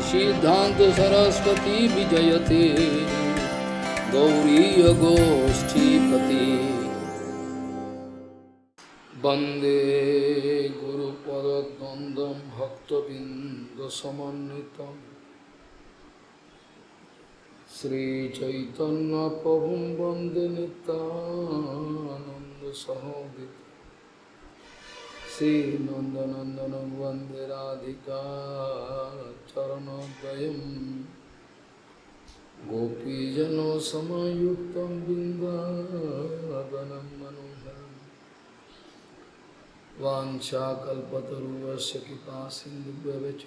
सिद्धांत सरस्वती विजयते गौरीय गोष्ठीपति वंदे गुरुपद्वंदं भक्तबिंदसमन्वितं श्रीचैतन्यप्रभुं वंदे नित्यानन्दसहोदितं श्रीनन्दनन्दनं वन्दे राधिका चरणद्वयं गोपीजनसमायुक्तं बिन्दावनं मनोहरं वाञ्छाकल्पतरुश्च कृपासिन्धुभ्यश्च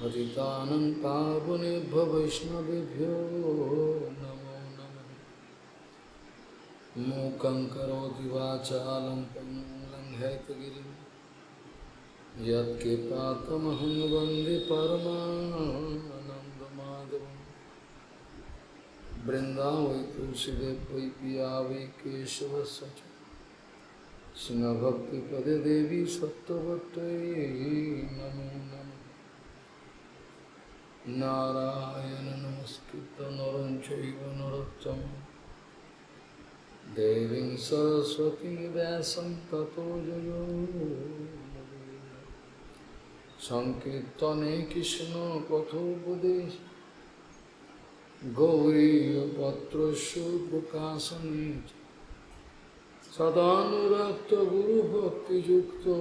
पतितानं पावनेभ्यो वैष्णवेभ्यो नमो नमः। मूकं करोति वाचालं पङ्गुं लङ्घयितगिरिं यत्कृपातमहं वन्दे परमानन्दमाधवं। वृन्दावै तुलसीदेव वै पिया वै केशवस्य च कृष्णभक्तिपदे देवी सत्त्ववत्यै नमो नमः। नारायण नमस्कृत्य नरं चैव नरोत्तमं देवीं सरस्वतीं व्यासं ततो जयो मुदीरये। संकीर्तने कृष्ण कथोपदेश गौरीपत्रस्य प्रकाशने सदानुरक्त गुरुभक्तियुक्तो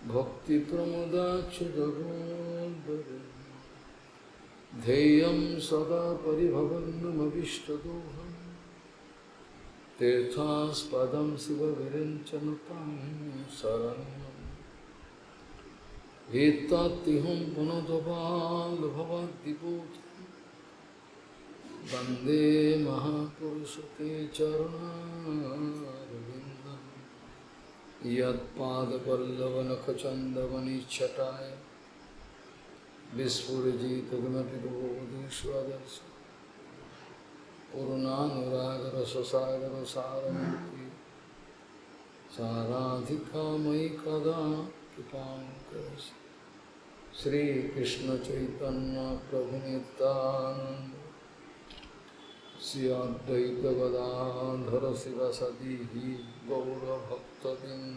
भक्तिप्रमोदाक्ष जगोद्वरुन् ध्येयं सदा परिभवन्नमभिष्टदोहं तीर्थास्पदं शिवविरञ्चनुतं शरण्यं एतत्तिहं पुनदबालभवद्दिपूतं वन्दे महापुरुषते चरणारविन्दं यत्पादपल्लवनखचन्दवनिच्छटाय विस्फुरजितगुणपि बोधुष्वदर्श पूर्णानुरागरससागरसारमूर्ति साराधिकामयि कदा कृपां करोषि। श्रीकृष्णचैतन्य प्रभुनितानन्द श्री अद्वैत गदाधर शिवसदि गौरभक्तबिंद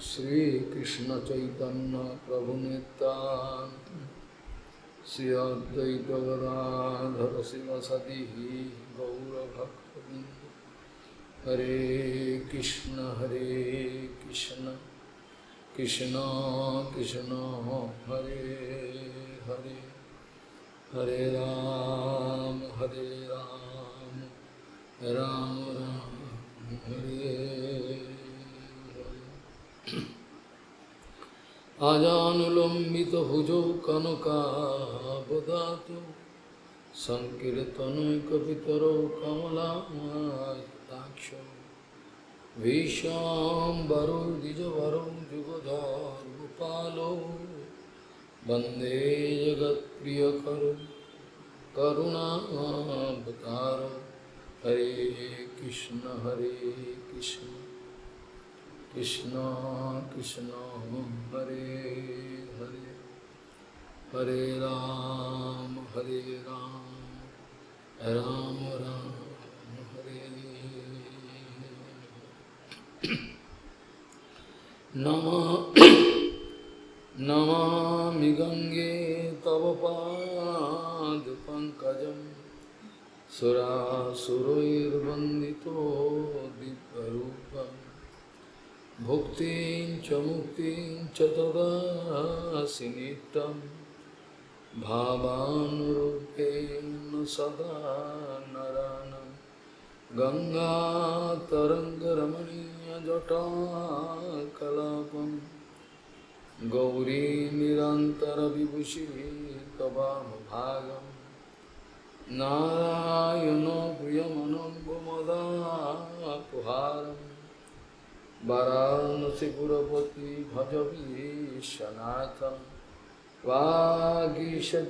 श्रीकृष्ण चैतन्य प्रभु नित्यानंद श्री अद्वैत गदाधर शिवसदि गौरभक्तबिंद। हरे कृष्ण कृष्ण कृष्ण हरे हरे हरे राम राम राम हरे हरे। आजानुलंबित भुजौ कनकावदातो संकीर्तनैकपितरौ कमलायताक्षौ विश्वाम्बरो द्विजवरौ जुगधर्मपालो वन्दे जगत्प्रियकरो करुणावतारो। हरे कृष्ण कृष्ण कृष्ण हरे हरे हरे राम राम राम हरे नमः। नमामि गंगे तव पादपङ्कजं सुरासुरैर्वन्दितो दिव्यरूपं भुक्तिं च मुक्तिं च तदासि नित्यं भावानुरूपेण सदा नरानं। गङ्गातरङ्गरमणीयजटाकलापं गौरी निरन्तरविभूषी तवानुभागं नारायणो प्रियमनङ्गमदापहारं वाराणसीपुरपति भजवीशनाथं वागीशजुष्वदने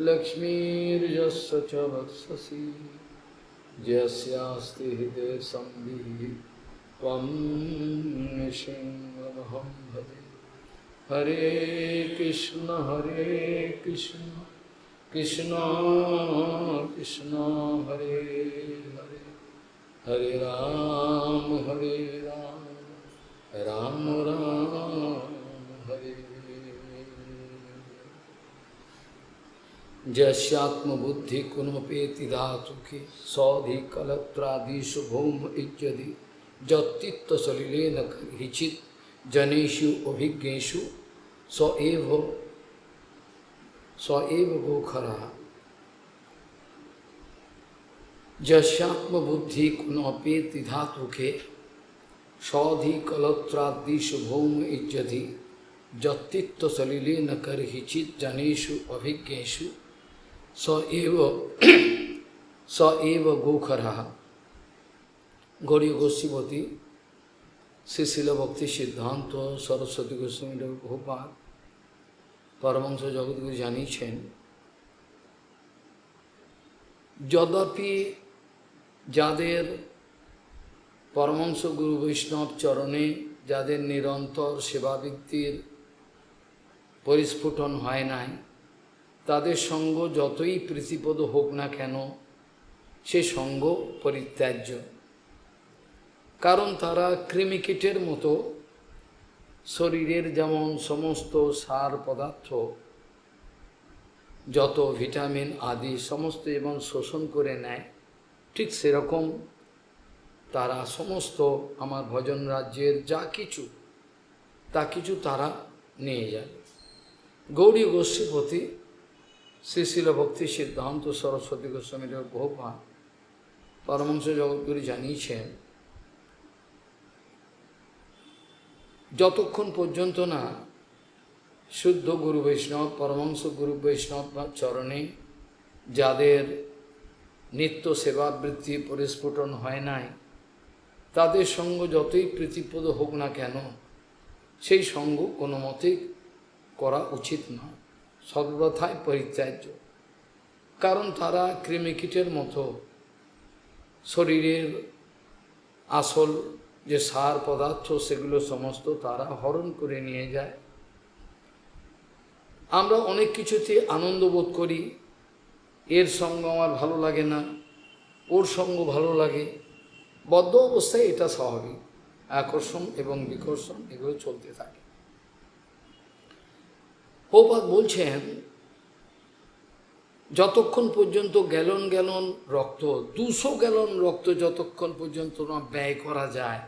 लक्ष्मीर्यस्य च वक्षसि यस्यास्ति हृदये संवित् त्वं नृसिंहमहं भजे। हरे कृष्ण कृष्ण कृष्ण हरे हरे, हरे राम राम राम हरे हरे। यस्यात्मबुद्धि कुनोपेति धातुके सौधि कलत्रादिषु भौम इत्यदि जत्तित्व सलिलेन हिचित जनेषु अभिज्ञेषु स एव गोखरः। यस्यात्मबुद्धि कुनोपेति धातुके सौधि कलत्रादिषु भौम इत्यदि जत्तित्व सलिलेन हिचित जनेषु अभिज्ञेषु स एव गोखरः। गौड़ीय गोस्वामी श्री शिल भक्ति सिद्धांत सरस्वती गोस्वामी प्रभुपाद परमहंस जगद्गुरु জানিয়েছেন, যদ্যপি যাদের পরমহংস গুরু বৈষ্ণব চরণে যাদের নিরন্তর সেবাবৃত্তির পরিস্ফুটন হয় নাই, তাদের সঙ্গ যতই প্রীতিপদ হোক না কেন সে সঙ্গ পরিত্যাজ্য। কারণ তারা কৃমিকীটের মতো শরীরের যেমন সমস্ত সার পদার্থ, যত ভিটামিন আদি সমস্ত যেমন শোষণ করে নেয়, ঠিক সেরকম তারা সমস্ত আমার ভজন রাজ্যের যা কিছু তা কিছু তারা নিয়ে যাবে। গৌড়ীয় গোস্বামী শ্রী শিল ভক্তি সিদ্ধান্ত সরস্বতী গোস্বামী প্রভুপাদ পরমহংস জগদ্গুরু জানিয়েছেন, যতক্ষণ পর্যন্ত না শুদ্ধ গুরু বৈষ্ণব পরমহংস গুরু বৈষ্ণব চরণে যাদের নিত্য সেবাবৃত্তি পরিস্ফুটন হয় নাই, তাদের সঙ্গ যতই প্রীতিপ্রদ হোক না কেন সেই সঙ্গ কোনো মতেই করা উচিত নয়, সর্বথাই পরিত্যাজ্য। কারণ তারা কৃমিকীটের মতো শরীরের আসল যে সার পদার্থ সেগুলো সমস্ত তারা হরণ করে নিয়ে যায়। আমরা অনেক কিছুতে আনন্দ বোধ করি, এর সঙ্গ আমার ভালো লাগে না, ওর সঙ্গ ভালো লাগে, বদ্ধ অবস্থায় এটা স্বাভাবিক, আকর্ষণ এবং বিকর্ষণ এগুলো চলতে থাকে। প্রভুপাদ বলছেন, যতক্ষণ পর্যন্ত গ্যালন গ্যালন রক্ত 200 গ্যালন রক্ত যতক্ষণ পর্যন্ত না ব্যয় করা যায়,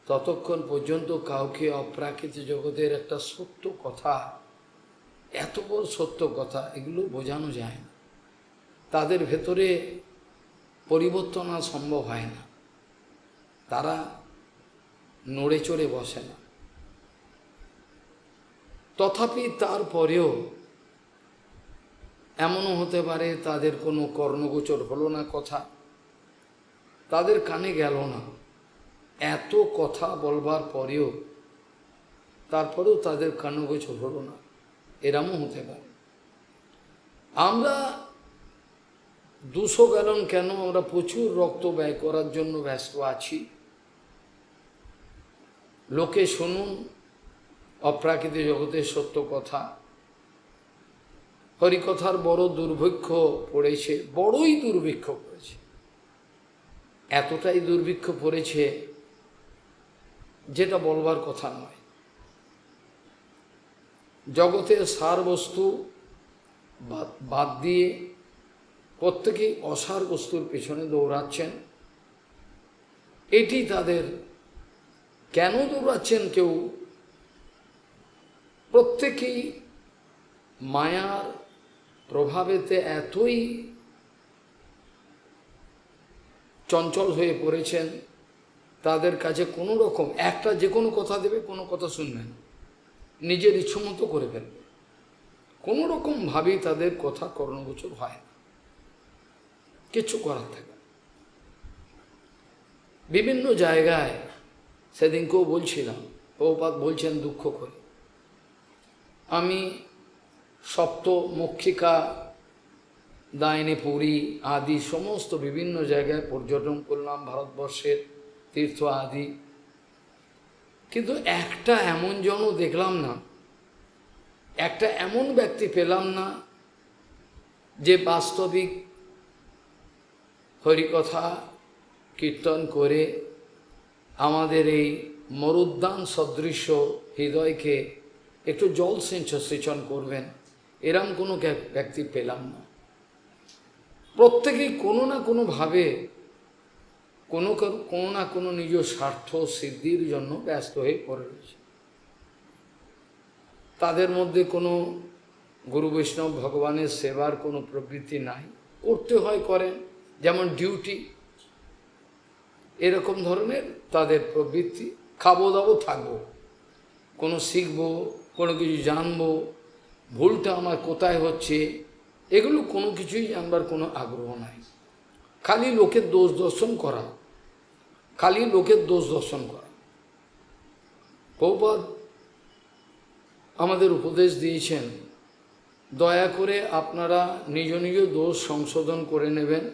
ততক্ষণ পর্যন্ত কাউকে অপ্রাকৃত জগতের একটা সত্য কথা, এত বড় সত্য কথা এগুলো বোঝানো যায় না। তাদের ভেতরে পরিবর্তন আর সম্ভব হয় না, তারা নড়ে চড়ে বসে না। তথাপি তারপরেও এমনও হতে পারে তাদের কোনো কর্ণগোচর হলো না কথা, তাদের কানে গেল না, এত কথা বলবার পরেও তারপরেও তাদের কর্ণগোচর হলো না, এরমও হতে পারে। আমরা 200 গ্যালন কেন, আমরা প্রচুর রক্ত ব্যয় করার জন্য ব্যস্ত আছি। লোকে শুনুন অপ্রাকৃত জগতের সত্য কথা। হরিকথার বড় দুর্ভিক্ষ পড়েছে, বড়ই দুর্ভিক্ষ পড়েছে, এতটাই দুর্ভিক্ষ পড়েছে যেটা বলবার কথা নয়। জগতের সার বস্তু বাদ দিয়ে প্রত্যেকেই অসার বস্তুর পেছনে দৌড়াচ্ছেন। এটি তাদের, কেন দৌড়াচ্ছেন কেউ, প্রত্যেকেই মায়ার প্রভাবেতে এতই চঞ্চল হয়ে পড়েছেন, তাদের কাছে কোনো রকম একটা যে কোনো কথা দেবে, কোনো কথা শুনবেন, নিজের ইচ্ছামতো করে ফেলবে, কোনো রকমভাবেই তাদের কথা কর্ণগোচর হয় না, কিছু করার থাকে। বিভিন্ন জায়গায় সেদিনকেও বলছিলাম, প্রভুপাদ বলছেন দুঃখ করে, আমি সপ্তমক্ষিকা, দায়নি পুরী আদি সমস্ত বিভিন্ন জায়গায় পর্যটন করলাম ভারতবর্ষের তীর্থ আদি, কিন্তু একটা এমন জনও দেখলাম না, একটা এমন ব্যক্তি পেলাম না যে বাস্তবিক হরিকথা কীর্তন করে আমাদের এই মরুদ্যান সদৃশ্য হৃদয়কে একটু জল সেচন করবেন, এরম কোনো ব্যক্তি পেলাম না। প্রত্যেকেই কোনো না কোনোভাবে কোনো না কোনো নিজ স্বার্থ সিদ্ধির জন্য ব্যস্ত হয়ে পড়ে রয়েছে। তাদের মধ্যে কোনো গুরু বৈষ্ণব ভগবানের সেবার কোনো প্রবৃত্তি নাই, করতে হয় করেন, যেমন ডিউটি, এরকম ধরনের তাদের প্রবৃত্তি। খাবো দাবো থাকবো, কোনো শিখবো, কোনো কিছু জানবো, ভুলটা আমার কোথায় হচ্ছে, এগুলো কোনো কিছুই জানবার কোনো আগ্রহ নাই। খালি লোকের দোষ দর্শন করা, খালি লোকের দোষ দর্শন করা। প্রভুপাদ আমাদের উপদেশ দিয়েছেন, দয়া করে আপনারা নিজ নিজ দোষ সংশোধন করে নেবেন,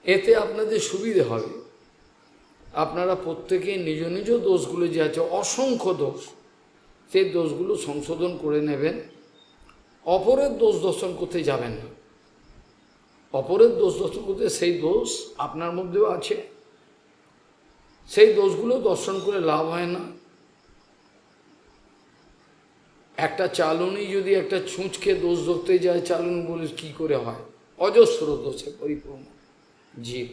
এতে আপনাদের সুবিধে হবে। আপনারা প্রত্যেকে নিজ নিজ দোষগুলো যে আছে, অসংখ্য দোষ, সেই দোষগুলো সংশোধন করে নেবেন। অপরের দোষ দর্শন করতে যাবেন না। অপরের দোষ দর্শন করতে, সেই দোষ আপনার মধ্যেও আছে, সেই দোষগুলো দর্শন করে লাভ হয় না। একটা চালুনি যদি একটা ছুঁচকে দোষ ধরতে যায়, চালুনি বলে কি করে হয়, অজস্র দোষে পরিপূর্ণ জীব,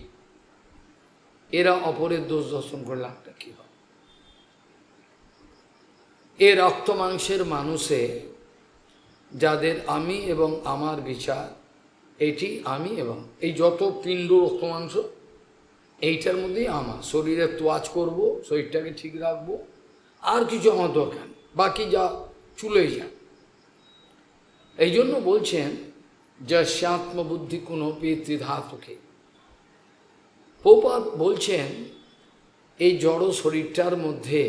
এরা অপরের দোষ দর্শন করে লাভটা কী হয়? এ রক্ত মাংসের মানুষে যাদের আমি এবং আমার বিচার, এটি আমি এবং এই যত পিণ্ড রক্ত মাংস, এইটার মধ্যেই আমার শরীরের তোয়াজ করব, শরীরটাকে ঠিক রাখবো, আর কিছু আমার দরকার নেই, বাকি যা চুলেই যান। এই জন্য বলছেন যস্যাত্মবুদ্ধি কোনোপি ত্রিধাতুকে। প্রভুপাদ বলছেন এই জড় শরীরটার মধ্যে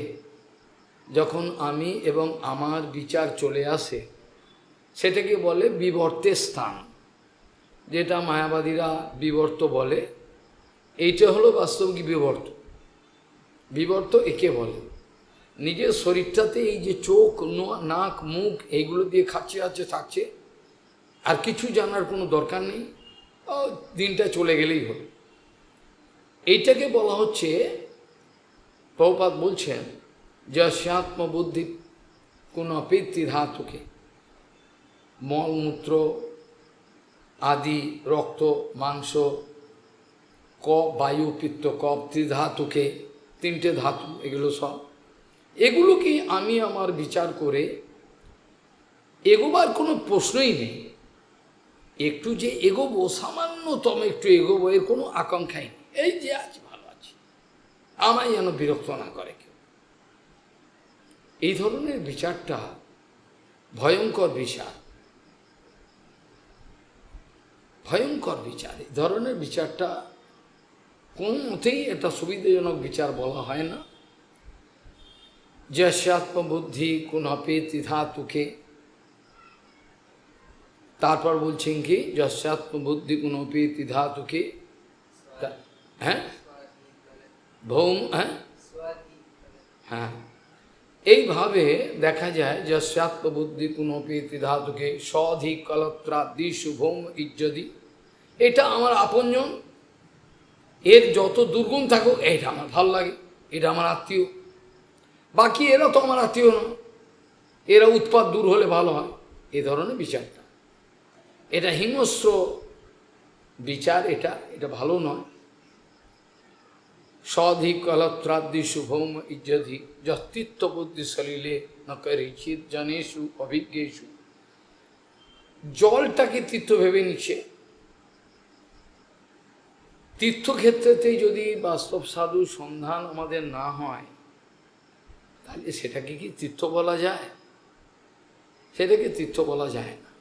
যখন আমি এবং আমার বিচার চলে আসে, সেটাকে বলে বিবর্তের স্থান, যেটা মায়াবাদীরা বিবর্ত বলে, এইটা হলো বাস্তবিক বিবর্ত। বিবর্ত একে বলে। নিজের শরীরটাতে এই যে চোখ, নাক, মুখ এইগুলো দিয়ে খাচ্ছে থাকছে, আর কিছু জানার কোনো দরকার নেই, দিনটা চলে গেলেই হলো। এইটাকে বলা হচ্ছে, প্রভুপাদ বলছেন যস্যাত্মবুদ্ধি কোনপি ত্রিধাতুকে, মলমূত্র আদি, রক্ত মাংস, বায়ু পিত্ত কফ, ত্রিধাতুকে, তিনটে ধাতু, এগুলো সব, এগুলোকে আমি আমার বিচার করে এগোবার কোনো প্রশ্নই নেই। একটু যে এগোবো, সামান্যতম একটু এগোবো, এর কোনো আকাঙ্ক্ষাই নেই। এই যে আজ ভালো আছি, আমায় যেন বিরক্ত না করে কেউ। এই ধরনের বিচারটা ভয়ঙ্কর বিচার, ভয়ঙ্কর বিচার। এই ধরনের বিচারটা কোনো মতেই একটা সুবিধাজনক বিচার বলা হয় না। যস্যাত্মবুদ্ধি কোনপি ত্রিধাতুকে, তারপর বলছেন কি যস্যাত্মবুদ্ধি কোনপি ত্রিধাতুকে, হ্যাঁ ভৌম, হ্যাঁ এইভাবে দেখা যায় যস্যাত্মবুদ্ধি কোনপি ত্রিধাতুকে সধিক কলত্রাদিষু ভৌম ইজ্জদি, এটা আমার আপনজন, এর যত দুর্গুণ থাকুক এটা আমার ভালো লাগে, এটা আমার আত্মীয়, বাকি এরা তো আমার আত্মীয় না, এরা উৎপাত দূর হলে ভালো হয়। এ ধরনের বিচারটা, এটা হিংস্র বিচার, এটা ভালো নয়। সধিক কলত্রাদিষু ভৌম ইজ্জদি যস্তিত্ব বুদ্ধি সলিলে ন করিচিত জনেষু অভিজ্ঞেষু। জলটাকে তীর্থ ভেবে নিচ্ছে। তীর্থক্ষেত্রেতেই যদি বাস্তব সাধু সন্ধান আমাদের না হয়, তাহলে সেটাকে কি তীর্থ বলা যায়? সেটাকে তীর্থ বলা যায় না।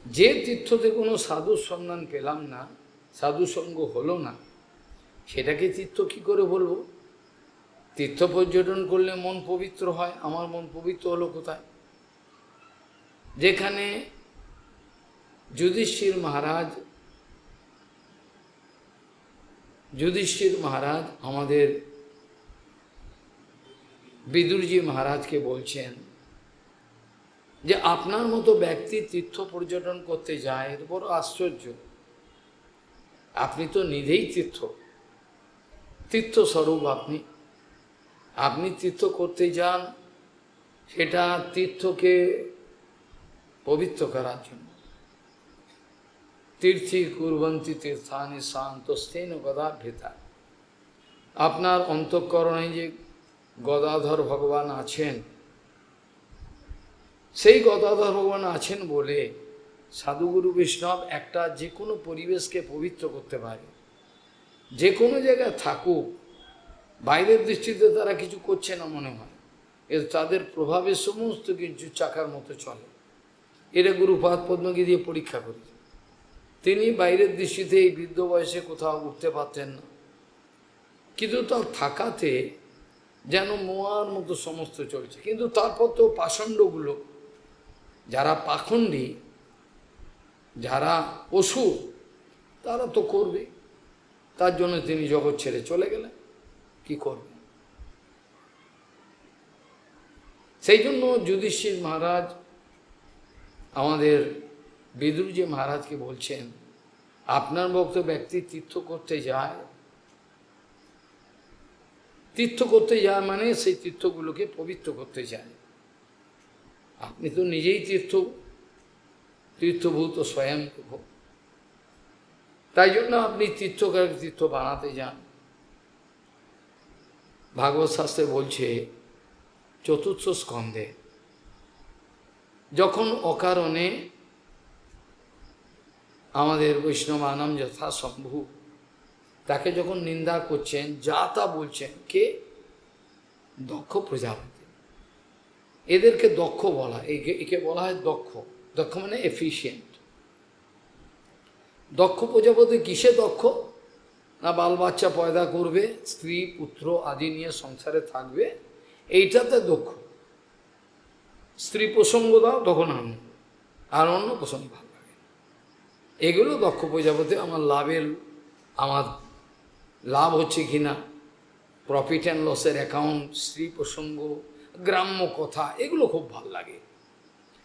যে তীর্থতে কোনো সাধুর সন্ধান পেলাম না, সাধুসঙ্গ হলো না, সেটাকে তীর্থ কী করে বলবো? তীর্থ পর্যটন করলে মন পবিত্র হয়, আমার মন পবিত্র হলো কোথায়? যেখানে যুধিষ্ঠির মহারাজ যুধিষ্ঠির মহারাজ আমাদের বিদুরজি মহারাজকে বলছেন যে আপনার মতো ব্যক্তি তীর্থ পর্যটন করতে যায়, এর বড় আশ্চর্য। আপনি তো নিজেই তীর্থস্বরূপ। আপনি তীর্থ করতে যান, সেটা তীর্থকে পবিত্র করার জন্য। তীর্থি কুর্বন্তি তীর্থানি শান্তস্থেন গদাভ্যেতা। আপনার অন্তঃকরণে যে গদাধর ভগবান আছেন, সেই গদাধর ভগবান আছেন বলে সাধুগুরু বৈষ্ণব একটা যে কোনো পরিবেশকে পবিত্র করতে পারে। যে কোনো জায়গায় থাকুক, বাইরের দৃষ্টিতে তারা কিছু করছে না মনে হয়, এর তাদের প্রভাবে সমস্ত কিছু চাকার মতো চলে। এরা গুরুপাদ পদ্মকে দিয়ে পরীক্ষা করেছে। তিনি বাইরের দৃষ্টিতে এই বৃদ্ধ বয়সে কোথাও উঠতে পারতেন না, কিন্তু তার থাকাতে যেন মোয়ার মতো সমস্ত চলছে। কিন্তু তারপর তো পাষণ্ডগুলো, যারা পাখণ্ডী, যারা পশু, তারা তো করবে। তার জন্য তিনি জগৎ ছেড়ে চলে গেলেন। কি করবেন? সেই জন্য যুধিষ্ঠির মহারাজ আমাদের বিদুরজি মহারাজকে বলছেন, আপনার ভক্ত ব্যক্তি তীর্থ করতে যায় মানে সেই তীর্থগুলোকে পবিত্র করতে যায়। আপনি তো নিজেই তীর্থভূত স্বয়ং। তাই জন্য আপনি তীর্থ বানাতে যান। ভাগবত শাস্ত্রে বলছে চতুর্থ স্কন্ধে, যখন অকারণে আমাদের বৈষ্ণবানাম যথা শম্ভু তাকে যখন নিন্দা করছেন, যা তা বলছেন, কে? দক্ষ প্রজাপতি। এদেরকে দক্ষ বলা, একে বলা হয় দক্ষ। দক্ষ মানে এফিশিয়েন্ট। দক্ষ প্রজাপতি কিসে দক্ষ? না বাল বাচ্চা পয়দা করবে, স্ত্রী পুত্র আদি নিয়ে সংসারে থাকবে, এইটাতে দক্ষ। স্ত্রী প্রসঙ্গ দাও তখন আনন্দ, আর অন্য প্রসঙ্গ ভালো লাগে। এগুলো দক্ষ প্রজাপতি। আমার লাভ হচ্ছে কিনা, প্রফিট অ্যান্ড লসের অ্যাকাউন্ট, স্ত্রী প্রসঙ্গ, গ্রাম্য কথা, এগুলো খুব ভাল লাগে।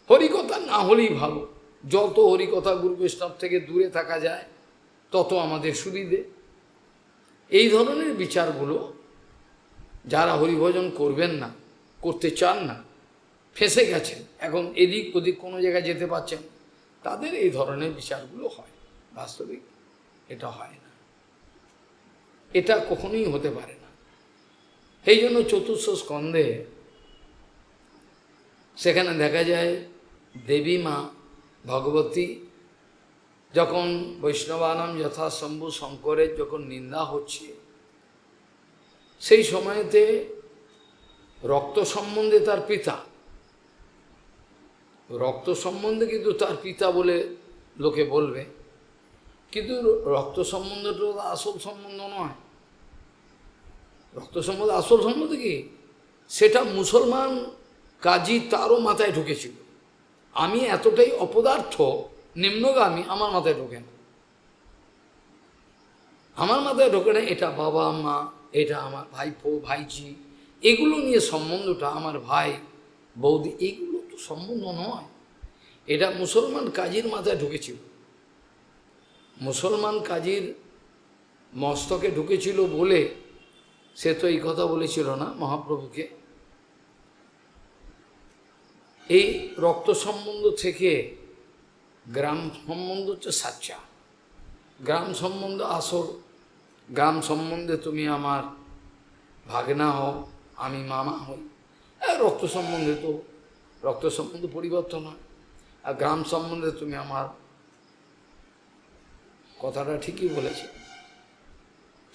হরিকথা না হলেই ভালো। যত হরিকথা গুরু বৈষ্ণব থেকে দূরে থাকা যায় তত আমাদের সুবিধে। এই ধরনের বিচারগুলো যারা হরিভজন করবেন না, করতে চান না, ফেঁসে গেছেন, এখন এদিক ওদিক কোনো জায়গায় যেতে পারছেন, তাদের এই ধরনের বিচারগুলো হয়। বাস্তবিক এটা হয় না, এটা কখনোই হতে পারে না। এই জন্য চতুর্থ স্কন্ধে সেখানে দেখা যায় দেবী মা ভগবতী যখন বৈষ্ণবানাম যথাশম্ভু শঙ্করের যখন নিন্দা হচ্ছে, সেই সময়তে রক্ত সম্বন্ধে তার পিতা, রক্ত সম্বন্ধে কিন্তু তার পিতা বলে লোকে বলবে, কিন্তু রক্ত সম্বন্ধটা আসল সম্বন্ধ নয়। রক্ত সম্বন্ধে আসল সম্বন্ধ কি? সেটা মুসলমান কাজী তারও মাথায় ঢুকেছিল। আমি এতটাই অপদার্থ, নিম্নগামী, আমার মাথায় ঢোকে না। আমার মাথায় ঢোকে না এটা বাবা মা, এটা আমার ভাইপো ভাইজি, এগুলো নিয়ে সম্বন্ধটা, আমার ভাই বৌদি, এগুলো তো সম্বন্ধ নয়। এটা মুসলমান কাজীর মাথায় ঢুকেছিল। মুসলমান কাজীর মস্তকে ঢুকেছিল বলে সে তো এই কথা বলেছিল না মহাপ্রভুকে। এই রক্ত সম্বন্ধ থেকে গ্রাম সম্বন্ধ হচ্ছে সাচ্চা, গ্রাম সম্বন্ধ আসল। গ্রাম সম্বন্ধে তুমি আমার ভাগনা হও, আমি মামা হই। রক্ত সম্বন্ধ পরিবর্তন হয়। আর গ্রাম সম্বন্ধে তুমি আমার, কথাটা ঠিকই বলেছে।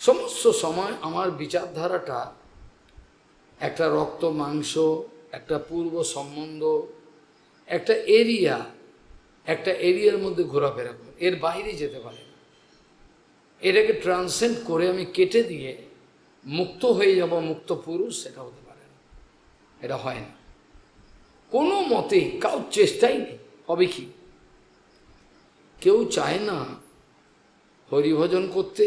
সমস্ত সময় আমার বিচারধারাটা একটা রক্ত মাংস, একটা পূর্ব সম্বন্ধ, একটা এরিয়ার মধ্যে ঘোরাফেরা করে, এর বাইরে যেতে পারে না। এটাকে ট্রান্সেন্ড করে আমি কেটে দিয়ে মুক্ত হয়ে যাব, মুক্ত পুরুষ, সেটা হতে পারে না, এটা হয় না কোনো মতেই। কারোর চেষ্টাই নেই। হবে কি? কেউ চায় না হরিভজন করতে,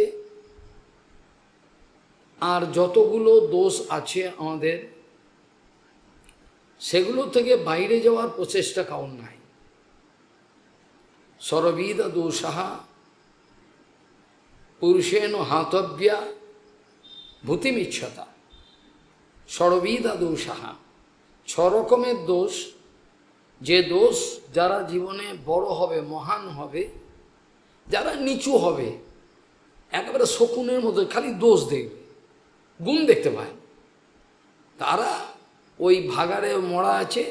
আর যতগুলো দোষ আছে আমাদের, সেগুলো থেকে বাইরে যাওয়ার প্রচেষ্টা কাউর নাই। সর্ববিধ দোষাহা পুরুষেণ হাতব্যা ভূতিমিচ্ছতা। সর্ববিধ দোষাহা, 6 রকমের দোষ, যে দোষ যারা জীবনে বড় হবে, মহান হবে, যারা নিচু হবে, একেবারে শকুনের মতো খালি দোষ দেখবে, গুণ দেখতে পায়, তারা ওই ভাগাড়ে মরা আছে,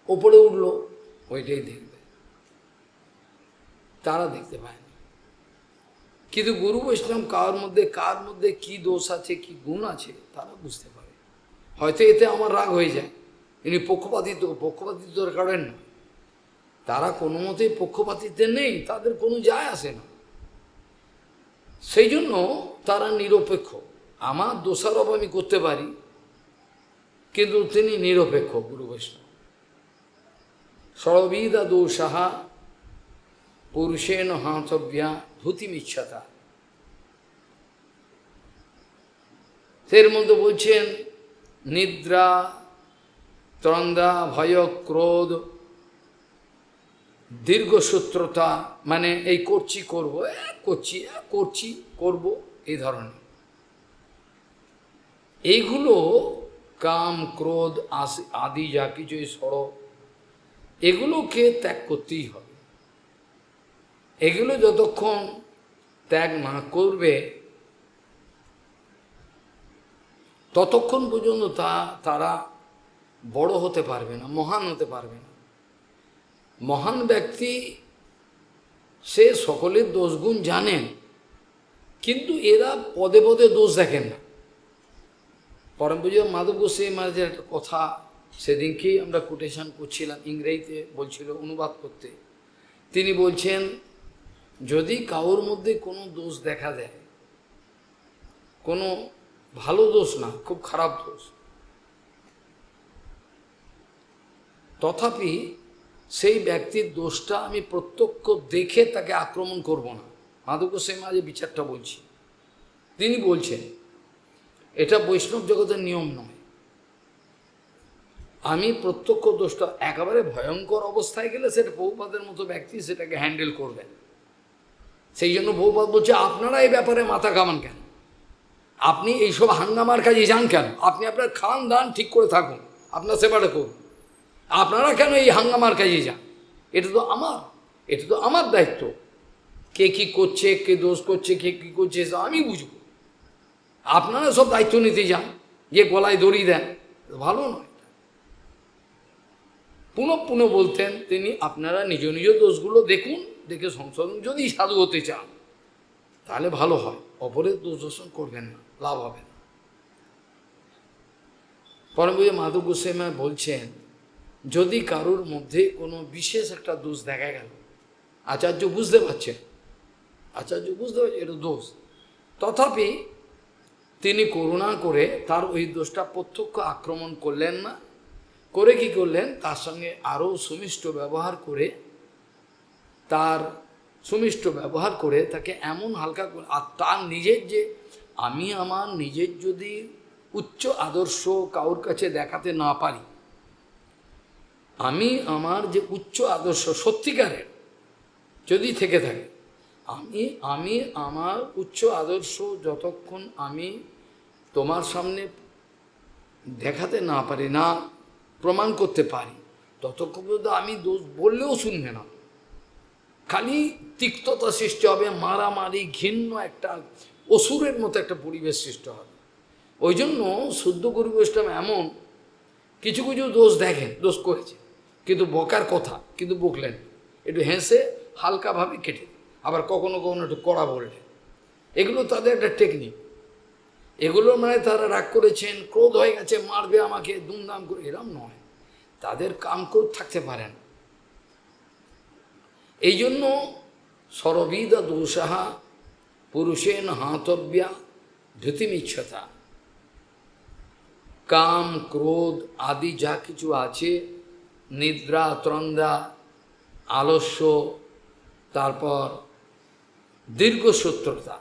ওপরে উঠলো, ওইটাই দেখবে, তারা দেখতে পায় না। কিন্তু গুরু বৈষ্ণব কার মধ্যে কি দোষ আছে, কি গুণ আছে, তারা বুঝতে পারে। হয়তো এতে আমার রাগ হয়ে যায়, ইনি পক্ষপাতিত্বের কারণ না, তারা কোনো মতেই পক্ষপাতিত্বে নেই, তাদের কোনো যায় আসে না, সেই জন্য তারা নিরপেক্ষ। আমার দোষারোপ আমি করতে পারি, কিন্তু তিনি নিরপেক্ষ গুরু বৈষ্ণব। সর্ববিধ দোষাহা পুরুষেণ হাতব্যা ভূতিমিচ্ছতা। এর মধ্যে বলছেন নিদ্রা, ত্রন্দা, ভয়, ক্রোধ, দীর্ঘসূত্রতা, মানে এই করছি করবো, করবো, এই ধরনের, এইগুলো কাম, ক্রোধ আদি যা কিছু সড়ক, এগুলোকে ত্যাগ করতেই হবে। এগুলো যতক্ষণ ত্যাগ না করবে, ততক্ষণ পর্যন্ত তারা বড় হতে পারবে না, মহান হতে পারবে না। মহান ব্যক্তি সে সকলের দোষগুণ জানেন, কিন্তু এরা পদে পদে দোষ দেখেন না। পরম পূজ্য মাধব গোস্বামী মহারাজের একটা কথা সেদিনকেই আমরা কোটেশন করছিলাম, ইংরেজিতে বলছিল অনুবাদ করতে। তিনি বলছেন, যদি কারোর মধ্যে কোনো দোষ দেখা দেয়, কোনো ভালো দোষ না, খুব খারাপ দোষ, তথাপি সেই ব্যক্তির দোষটা আমি প্রত্যক্ষ দেখে তাকে আক্রমণ করব না। মাধব গোস্বামী মহারাজের বিচারটা বলছি। তিনি বলছেন এটা বৈষ্ণব জগতের নিয়ম নয়। আমি প্রত্যক্ষ দোষটা একেবারে ভয়ঙ্কর অবস্থায় গেলে সেটা বহুপাদের মতো ব্যক্তি সেটাকে হ্যান্ডেল করবেন। সেই জন্য বহুপাদ বলছে, আপনারা এই ব্যাপারে মাথা ঘামান কেন? আপনি এইসব হাঙ্গামার কাজে যান কেন? আপনি আপনার খান দান ঠিক করে থাকুন, আপনার সেবাটা করুন। আপনারা কেন এই হাঙ্গামার কাজে যান? এটা তো আমার দায়িত্ব। কে কি করছে, কে দোষ করছে, কে কী করছে, আমি বুঝব। আপনারা সব দায়িত্ব নিতে যান, যে গলায় দড়ি দেন, ভালো নয়। পুনঃ বলতেন তিনি, আপনারা নিজ নিজ দোষগুলো দেখুন, দেখে সংশোধন, যদি সাধু হতে চান তাহলে ভালো হয়, অপরের দোষ দর্শন করবেন না, লাভ হবে না। পরম পূজ্য মাধব গোস্বামী বলছেন, যদি কারোর মধ্যে কোনো বিশেষ একটা দোষ দেখা গেল, আচার্য বুঝতে পারছেন এটা দোষ, তথাপি তিনি করুণা করে তার ওই দোষটা প্রত্যক্ষ আক্রমণ করলেন না, করে কি করলেন, তার সঙ্গে আরও সুমিষ্ট ব্যবহার করে তাকে এমন হালকা করে, আর তার নিজের যে আমার নিজের যদি উচ্চ আদর্শ কারোর কাছে দেখাতে না পারি, আমি আমার যে উচ্চ আদর্শ সত্যিকারের যদি থেকে থাকে, আমি আমার উচ্চ আদর্শ যতক্ষণ আমি তোমার সামনে দেখাতে না পারি, না প্রমাণ করতে পারি, ততক্ষণ পর্যন্ত আমি দোষ বললেও শুনবে না। খালি তিক্ততা সৃষ্টি হবে, মারামারি, ঘৃণ্য একটা অসুরের মতো একটা পরিবেশ সৃষ্টি হবে। ওই জন্য শুদ্ধ গুরু বৈষ্ণব এমন কিছু কিছু দোষ দেখেন, দোষ করেছে, কিন্তু বকার কথা, কিন্তু বকলেন, একটু হেসে হালকাভাবে কেটে, আবার কখনো কখনো একটু কড়া বললেন। এগুলো তাদের একটা টেকনিক। এগুলো মানে তারা রাগ করেছেন, ক্রোধ হয়ে গেছে, মারবে আমাকে দুমদাম করে, এরম নয়। তাদের কাম ক্রোধ থাকতে পারেন। এই জন্য সর্ববিধ দোষাহা পুরুষেণ হাতব্যা ধৃতিমিচ্ছতা। কাম, ক্রোধ আদি যা কিছু আছে, নিদ্রা, ত্রন্দা, আলস্য, তারপর দীর্ঘসূত্রতা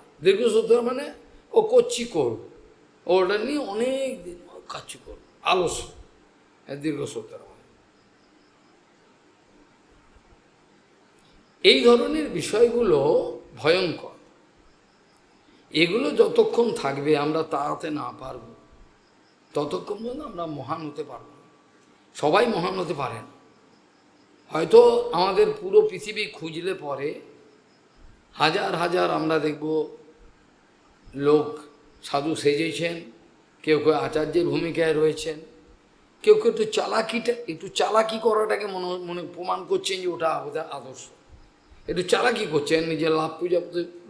মানে ও করছি করব, ওটা নিয়ে অনেক দিন কাজ করব, আলস্য, দীর্ঘ সত্তর। এই ধরনের বিষয়গুলো ভয়ঙ্কর। এগুলো যতক্ষণ থাকবে আমরা তাড়াতে না পারব, ততক্ষণ পর্যন্ত আমরা মহান হতে পারব না। সবাই মহান হতে পারে না। হয়তো আমাদের পুরো পৃথিবী খুঁজলে পরে হাজার হাজার আমরা দেখব লোক সাধু সেজেছেন, কেউ কেউ আচার্যের ভূমিকায় রয়েছেন, কেউ কেউ একটু চালাকি করাটাকে মনে প্রমাণ করছেন যে ওটা ওদের আদর্শ। একটু চালাকি করছেন, নিজের লাভ পূজা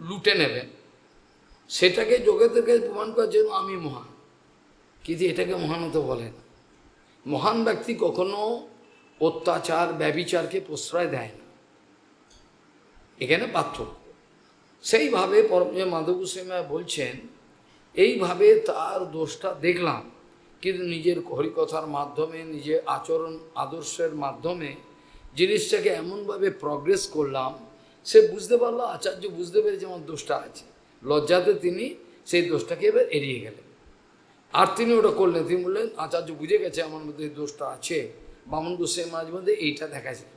লুটে নেবেন, সেটাকে জগতেরকে প্রমাণ করার জন্য আমি মহান। কিন্তু এটাকে মহানতা বলে না। মহান ব্যক্তি কখনো অত্যাচার ব্যভিচারকে প্রশ্রয় দেয় না, এখানে পার্থক্য। সেইভাবে পরমে মাধব গোস্বামী বলছেন, এইভাবে তার দোষটা দেখলাম, কিন্তু নিজের হরিকথার মাধ্যমে, নিজের আচরণ আদর্শের মাধ্যমে জিনিসটাকে এমনভাবে প্রগ্রেস করলাম, সে বুঝতে পারলো, আচার্য বুঝতে পেরেছে আমার দোষটা আছে। লজ্জাতে তিনি সেই দোষটাকে এবার এড়িয়ে গেলেন। আর তিনি ওটা করলেন, তিনি বললেন আচার্য বুঝে গেছে আমার মধ্যে এই দোষটা আছে। বামন গোস্বামী মাঝে মধ্যে এইটা দেখা যায়।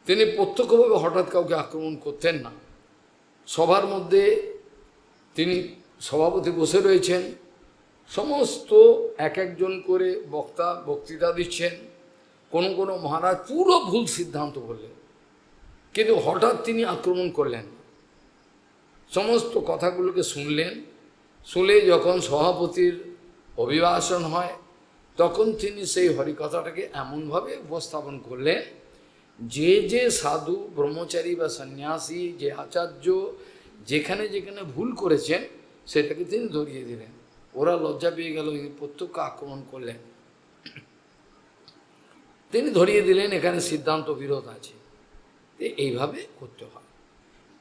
তিনি প্রত্যক্ষভাবে হঠাৎ কাউকে আক্রমণ করতেন না। সবার মধ্যে তিনি সভাপতি বসে রয়েছেন, সমস্ত এক একজন করে বক্তৃতা দিচ্ছেন। কোনো কোনো মহারাজ পুরো ভুল সিদ্ধান্ত বললেন, কিন্তু হঠাৎ তিনি আক্রমণ করলেন, সমস্ত কথাগুলোকে শুনলেন। শুনে যখন সভাপতির অভিভাষণ হয়, তখন তিনি সেই হরিকথাটাকে এমনভাবে উপস্থাপন করলেন, যে যে সাধু ব্রহ্মচারী বা সন্ন্যাসী, যে আচার্য যেখানে যেখানে ভুল করেছেন সেটাকে তিনি ধরিয়ে দিলেন। ওরা লজ্জা পেয়ে গেল, প্রত্যক্ষ আক্রমণ করলেন। তিনি ধরিয়ে দিলেন এখানে সিদ্ধান্ত বিরোধ আছে, এইভাবে করতে হয়।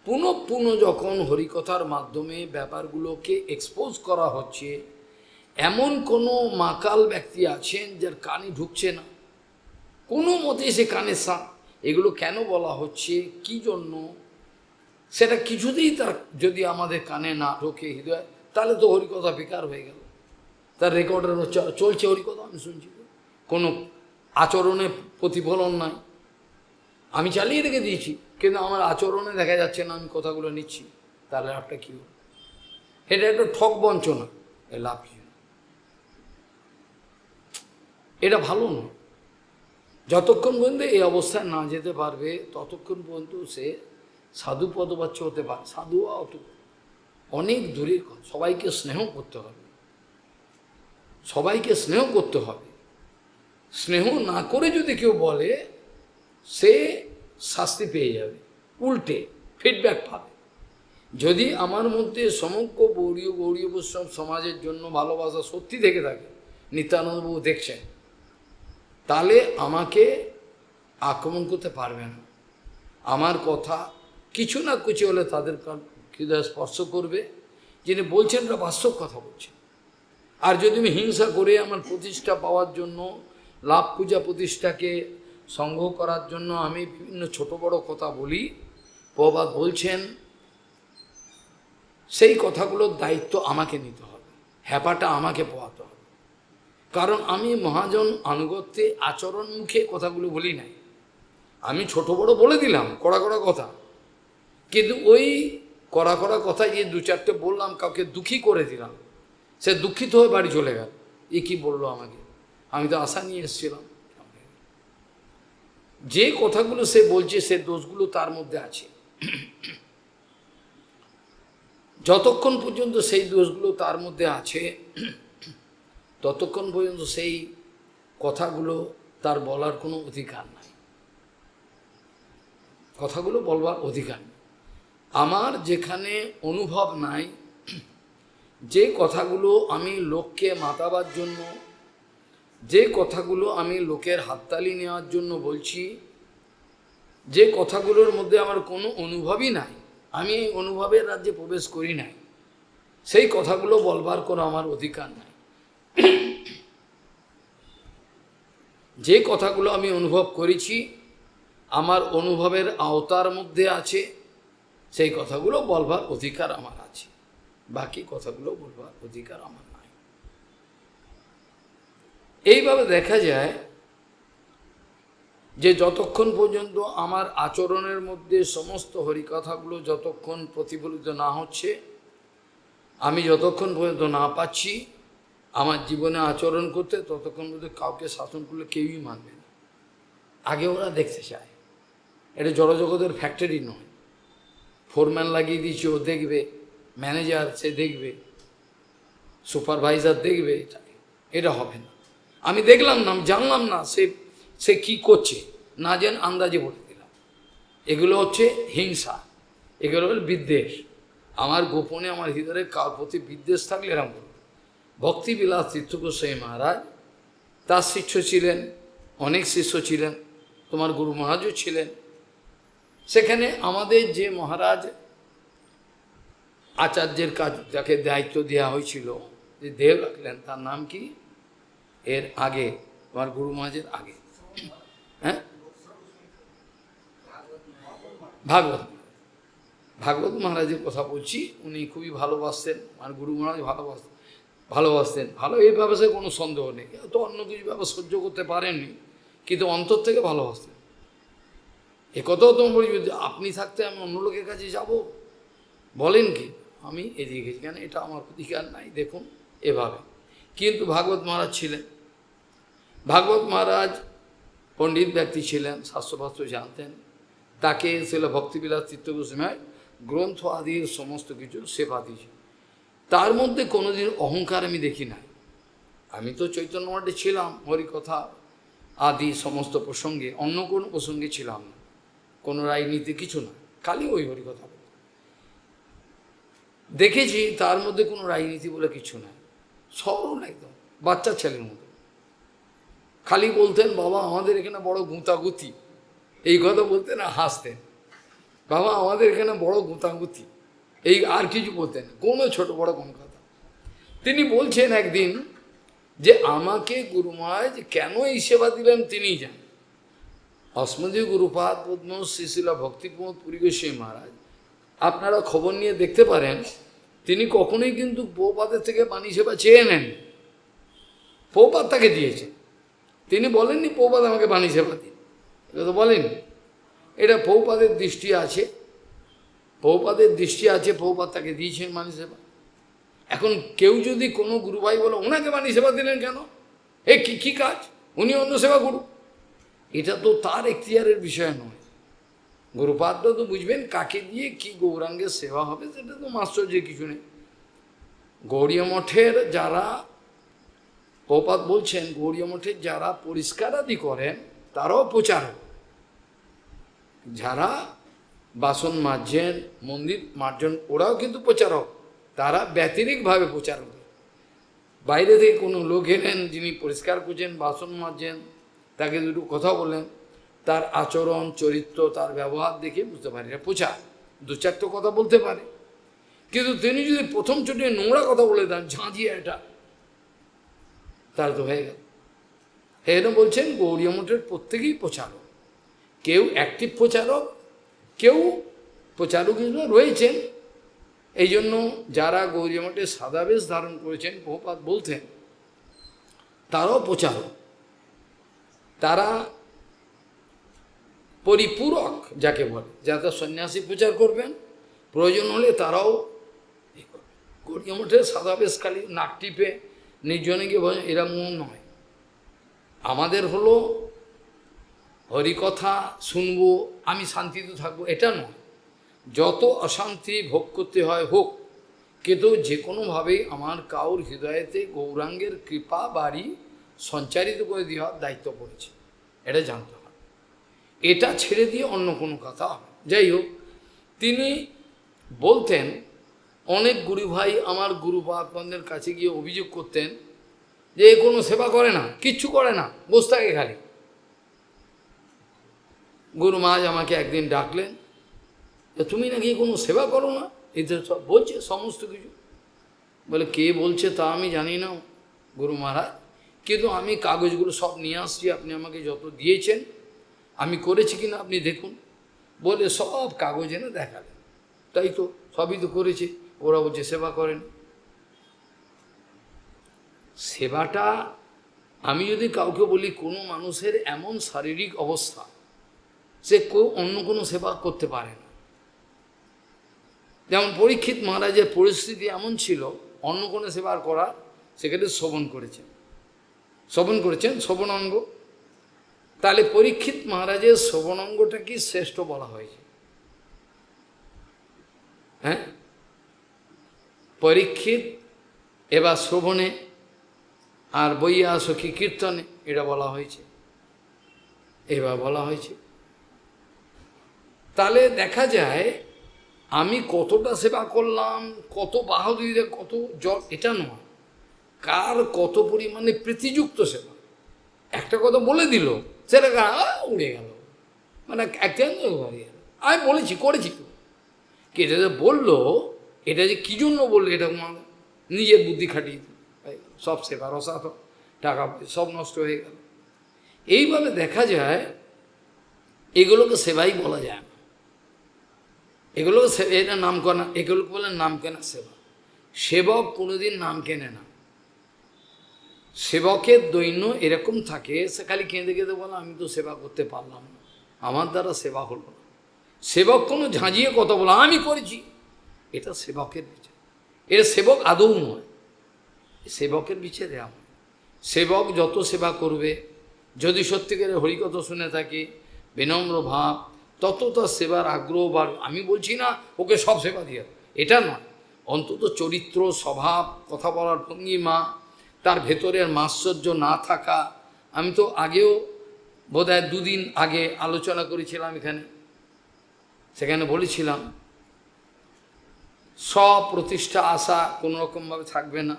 পুনঃ পুনঃ যখন হরিকথার মাধ্যমে ব্যাপারগুলোকে এক্সপোজ করা হচ্ছে, এমন কোনো মাকাল ব্যক্তি আছেন যার কানে ঢুকছে না, কোনো মতে সে কানে এগুলো কেন বলা হচ্ছে, কি জন্য, সেটা কিছুতেই তার যদি আমাদের কানে না ঢোকে হৃদয়, তাহলে তো হরিকথা বেকার হয়ে গেল। তার রেকর্ডের চলছে হরিকথা, আমি শুনছি, কোনো আচরণে প্রতিফলন নাই। আমি চালিয়ে রেখে দিয়েছি, কিন্তু আমার আচরণে দেখা যাচ্ছে না আমি কথাগুলো নিচ্ছি, তাহলে লাভটা কী হল? এটা একটা ঠক বঞ্চনা, এ লাভ কী? এটা ভালো নয়। যতক্ষণ পর্যন্ত এই অবস্থায় না যেতে পারবে, ততক্ষণ পর্যন্ত সে সাধু পদবাচ্য হতে পারে। সাধু অত অনেক দূরের কথা। সবাইকে স্নেহ করতে হবে, সবাইকে স্নেহ করতে হবে। স্নেহ না করে যদি কেউ বলে, সে শাস্তি পেয়ে যাবে, উল্টে ফিডব্যাক পাবে। যদি আমার মধ্যে সমগ্র গৌড়ীয় বৈষ্ণব সমাজের জন্য ভালোবাসা সত্যি থেকে থাকে, নিত্যানন্দবাবু দেখছেন, তাহলে আমাকে আক্রমণ করতে পারবে না। আমার কথা কিছু না কিছু হলে তাদের হৃদয় স্পর্শ করবে, যিনি বলছেন ওরা বাস্তব কথা বলছেন। আর যদি আমি হিংসা করে আমার প্রতিষ্ঠা পাওয়ার জন্য, লাভ পূজা প্রতিষ্ঠাকে সংগ্রহ করার জন্য আমি বিভিন্ন ছোট বড় কথা বলি, প্রভাত বলছেন সেই কথাগুলোর দায়িত্ব আমাকে নিতে হবে, হ্যাপাটা আমাকে পোহাতে হবে। কারণ আমি মহাজন আনুগত্যে আচরণ মুখে কথাগুলো বলি নাই, আমি ছোট বড় বলে দিলাম কড়া কড়া কথা, কিন্তু ওই কড়া কড়া কথা যে দু চারটে বললাম, কাউকে দুঃখী করে দিলাম, সে দুঃখিত হয়ে বাড়ি চলে গেল। এ কি বললো আমাকে? আমি তো আশা নিয়ে এসেছিলাম। যে কথাগুলো সে বলছে, সে দোষগুলো তার মধ্যে আছে। যতক্ষণ পর্যন্ত সেই দোষগুলো তার মধ্যে আছে, ততক্ষণ পর্যন্ত সেই কথাগুলো তার বলার কোনো অধিকার নাই, কথাগুলো বলবার অধিকার নেই। আমার যেখানে অনুভব নাই, যে কথাগুলো আমি লোককে মাতাবার জন্য, যে কথাগুলো আমি লোকের হাততালি নেওয়ার জন্য বলছি, যে কথাগুলোর মধ্যে আমার কোনো অনুভবই নাই, আমি এই অনুভবের রাজ্যে প্রবেশ করি নাই, সেই কথাগুলো বলবার কোনো আমার অধিকার নাই। যে কথাগুলো আমি অনুভব করেছি, আমার অনুভবের আওতার মধ্যে আছে, সেই কথাগুলো বলবার অধিকার আমার আছে, বাকি কথাগুলো বলবার অধিকার আমার নাই। এইভাবে দেখা যায় যে যতক্ষণ পর্যন্ত আমার আচরণের মধ্যে সমস্ত হরিকথাগুলো যতক্ষণ প্রতিফলিত না হচ্ছে, আমি যতক্ষণ পর্যন্ত না পাচ্ছি আমার জীবনে আচরণ করতে, ততক্ষণ পর্যন্ত কাউকে শাসন করলে কেউই মানবে না। আগে ওরা দেখতে চায়, এটা জড়জগতের ফ্যাক্টরি নয়। ফোরম্যান লাগিয়ে দিয়েছে, ও দেখবে, ম্যানেজার সে দেখবে, সুপারভাইজার দেখবে, এটা হবে না। আমি দেখলাম না, আমি জানলাম না সে কি করছে, না যেন আন্দাজে বলে দিলাম। এগুলো হচ্ছে হিংসা, এগুলো হল বিদ্বেষ। আমার গোপনে আমার হৃদয়ে কার প্রতি বিদ্বেষ থাকলে এরকম করব। ভক্তিবিলাস তীর্থ গোস্বামী মহারাজ, তার শিষ্য ছিলেন, অনেক শিষ্য ছিলেন, তোমার গুরু মহারাজও ছিলেন। সেখানে আমাদের যে মহারাজ আচার্যের কাজ যাকে দায়িত্ব দেওয়া হয়েছিল, যে দেব রাখলেন, তার নাম কি? এর আগে, তোমার গুরু মহারাজের আগে, হ্যাঁ, ভাগবত মহারাজের কথা বলছি। উনি খুবই ভালোবাসতেন, আমার গুরু মহারাজ ভালোবাসতেন। ভালো, এই ব্যবসায় কোনো সন্দেহ নেই, তো অন্য কিছু ব্যবসা সহ্য করতে পারেননি, কিন্তু অন্তর থেকে ভালোবাসতেন। এ কথাও তোমার বলি, আপনি থাকতে আমি অন্য লোকের কাছে যাব? বলেন কি, আমি এদিকে গেছি কেন, এটা আমার অধিকার নাই, দেখুন এভাবে। কিন্তু ভাগবত মহারাজ ছিলেন, ভাগবত মহারাজ পণ্ডিত ব্যক্তি ছিলেন, শাস্ত্রবাস্ত্র জানতেন। তাকে ছিল ভক্তিবিলাস তীর্থ গোস্বামী গ্রন্থ আদির সমস্ত কিছু সেবা দিয়েছে। তার মধ্যে কোনোদিন অহংকার আমি দেখি নাই। আমি তো চৈতন্য মঠে ছিলাম, হরিকথা আদি সমস্ত প্রসঙ্গে, অন্য কোনো প্রসঙ্গে ছিলাম না, কোনো রাজনীতি কিছু না, খালি ওই হরিকথা দেখেছি। তার মধ্যে কোনো রাজনীতি বলে কিছু নাই, সরল একদম বাচ্চা ছেলের মতো। খালি বলতেন, বাবা আমাদের এখানে বড় গুঁতাগুতি, এই কথা বলতেন আর হাসতেন, বাবা আমাদের এখানে বড় গুঁতাগুতি, এই আর কিছু বলতেন, কোনো ছোট বড় কোনো কথা। তিনি বলছেন একদিন যে আমাকে গুরু মহারাজ কেন এই সেবা দিলেন তিনিই জানেন। অস্মদীয় গুরুপাদ পদ্ম শ্রীশিলা ভক্তিপ্রমোদ পুরী গোস্বামী মহারাজ, আপনারা খবর নিয়ে দেখতে পারেন, তিনি কখনোই কিন্তু প্রভুপাদের থেকে বাণী সেবা চেয়ে নেন। প্রভুপাদ তাকে দিয়েছে, তিনি বলেননি প্রভুপাদ আমাকে বাণী সেবা দিন, এটা তো বলেন। এটা প্রভুপাদের দৃষ্টি আছে, প্রভুপাদের দৃষ্টি আছে, প্রভুপাদ তাকে দিয়েছেন বাণী সেবা। এখন কেউ যদি কোনো গুরুভাই বলে ওনাকে বাণী সেবা দিলেন কেন, এ কি কাজ, উনি অন্য সেবা করুন, এটা তো তার এখতিয়ারের বিষয় নয়। গুরুপাদটা তো বুঝবেন কাকে দিয়ে কি গৌরাঙ্গের সেবা হবে, সেটা তো আশ্চর্যের কিছু নেই। গৌড়ীয় মঠের যারা, প্রপাত বলছেন, গৌড়ীয় মঠের যারা পরিষ্কার আদি করেন তারাও প্রচারক, যারা বাসন মাজেন, মন্দির মার্জন, ওরাও কিন্তু প্রচারক, তারা ব্যতিরিকভাবে প্রচারক। বাইরে থেকে কোনো লোক এলেন যিনি পরিষ্কার করছেন, বাসন মাজেন, তাকে দুটো কথা বলেন, তার আচরণ চরিত্র তার ব্যবহার দেখে বুঝতে পারে এটা প্রচার। দু চারটে কথা বলতে পারে, কিন্তু তিনি যদি প্রথম চোটে নোংরা কথা বলে দেন, ঝাঁঝিয়ে এটা, তার তো হয়ে গেল। এরকম বলছেন গৌড়ীয় মঠের প্রত্যেকেই প্রচারক, কেউ অ্যাক্টিভ প্রচারক, কেউ প্রচারক হিসেবে রয়েছেন। এই জন্য যারা গৌড়ীয় মঠে সাদা বেশ ধারণ করেছেন, প্রভুপাদ বলতেন তারাও প্রচারক, তারা পরিপূরক যাকে বলে, যারা সন্ন্যাসী প্রচার করবেন, প্রয়োজন হলে তারাও গৌড়ীয় মঠের সাদা বেশ খালি নাক টিপে নির্জনে গিয়ে বলেন, এরকম নয়। আমাদের হলো হরিকথা শুনবো, আমি শান্তিতে থাকবো, এটা নয়। যত অশান্তি ভোগ করতে হয় হোক, কিন্তু যে কোনোভাবেই আমার কাউর হৃদয়েতে গৌরাঙ্গের কৃপা বাড়ি সঞ্চারিত করে দেওয়ার দায়িত্ব পড়েছে, এটা জানতে হবে। এটা ছেড়ে দিয়ে অন্য কোনো কথা হবে। যাই হোক, তিনি বলতেন, অনেক গুরু ভাই আমার গুরুপাদের কাছে গিয়ে অভিযোগ করতেন যে এ কোনো সেবা করে না, কিচ্ছু করে না, বসে থাকে খালি। গুরু মহারাজ আমাকে একদিন ডাকলেন, তুমি নাকি কোনো সেবা করো না, এতে সব বলছে সমস্ত কিছু। বলে কে বলছে তা আমি জানি না গুরু মহারাজ, কিন্তু আমি কাগজগুলো সব নিয়ে আসছি, আপনি আমাকে যত দিয়েছেন আমি করেছি কিনা আপনি দেখুন। বলে সব কাগজ এনে দেখালেন, তাই তো সবই তো করেছে। ওরা বলছে সেবা করেন। সেবাটা আমি যদি কাউকে বলি কোনো মানুষের এমন শারীরিক অবস্থা সে অন্য কোনো সেবা করতে পারে না, যেমন পরীক্ষিত মহারাজের পরিস্থিতি এমন ছিল অন্য কোনো সেবা করা, সেখানে শ্রবণ করেছেন শ্রবণাঙ্গ। তাহলে পরীক্ষিত মহারাজের শ্রবণাঙ্গটা কি শ্রেষ্ঠ বলা হয়েছে? হ্যাঁ, পরীক্ষিত এবার শ্রবণে আর বইয়া সখী কীর্তনে এটা বলা হয়েছে, এবার বলা হয়েছে। তাহলে দেখা যায় আমি কতটা সেবা করলাম, কত বাহাদুরিতে, কত জল, এটা নয়, কার কত পরিমাণে প্রীতিযুক্ত সেবা। একটা কথা বলে দিল, সেটা উড়ে গেল, মানে একটা আমি বলেছি, করেছি তো, কি এটা যে বললো, এটা যে কী জন্য বললো, এটা নিজের বুদ্ধি খাটিয়ে সব সেবা রসাত, টাকা পয়সা সব নষ্ট হয়ে গেল। এইভাবে দেখা যায় এগুলোকে সেবাই বলা যায় না, এগুলোকে এটা নাম কেনা, এগুলোকে বলে নাম কেনা সেবা। সেবক কোনোদিন নাম কেনে না। সেবকের দৈন্য এরকম থাকে, সে খালি কেঁদে কেঁদে বলে আমি তো সেবা করতে পারলাম না, আমার দ্বারা সেবা হলো না। সেবক কোনো ঝাঁঝিয়ে কথা বলে আমি করেছি, এটা সেবকের বিচার, এটা সেবক আদৌ নয়, সেবকের বিচারে আমার। সেবক যত সেবা করবে, যদি সত্যিকারের হরিকথা শুনে থাকে, বিনম্র ভাব, তত তার সেবার আগ্রহ বাড়বে। আমি বলছি না ওকে সব সেবা দিয়ে, এটা নয়, অন্তত চরিত্র, স্বভাব, কথা বলার ভঙ্গিমা, তার ভেতরের মাশ্চর্য না থাকা। আমি তো আগেও বোধহয় 2 দিন আগে আলোচনা করেছিলাম এখানে, সেখানে বলেছিলাম স্বপ্রতিষ্ঠা আশা কোনো রকমভাবে থাকবে না,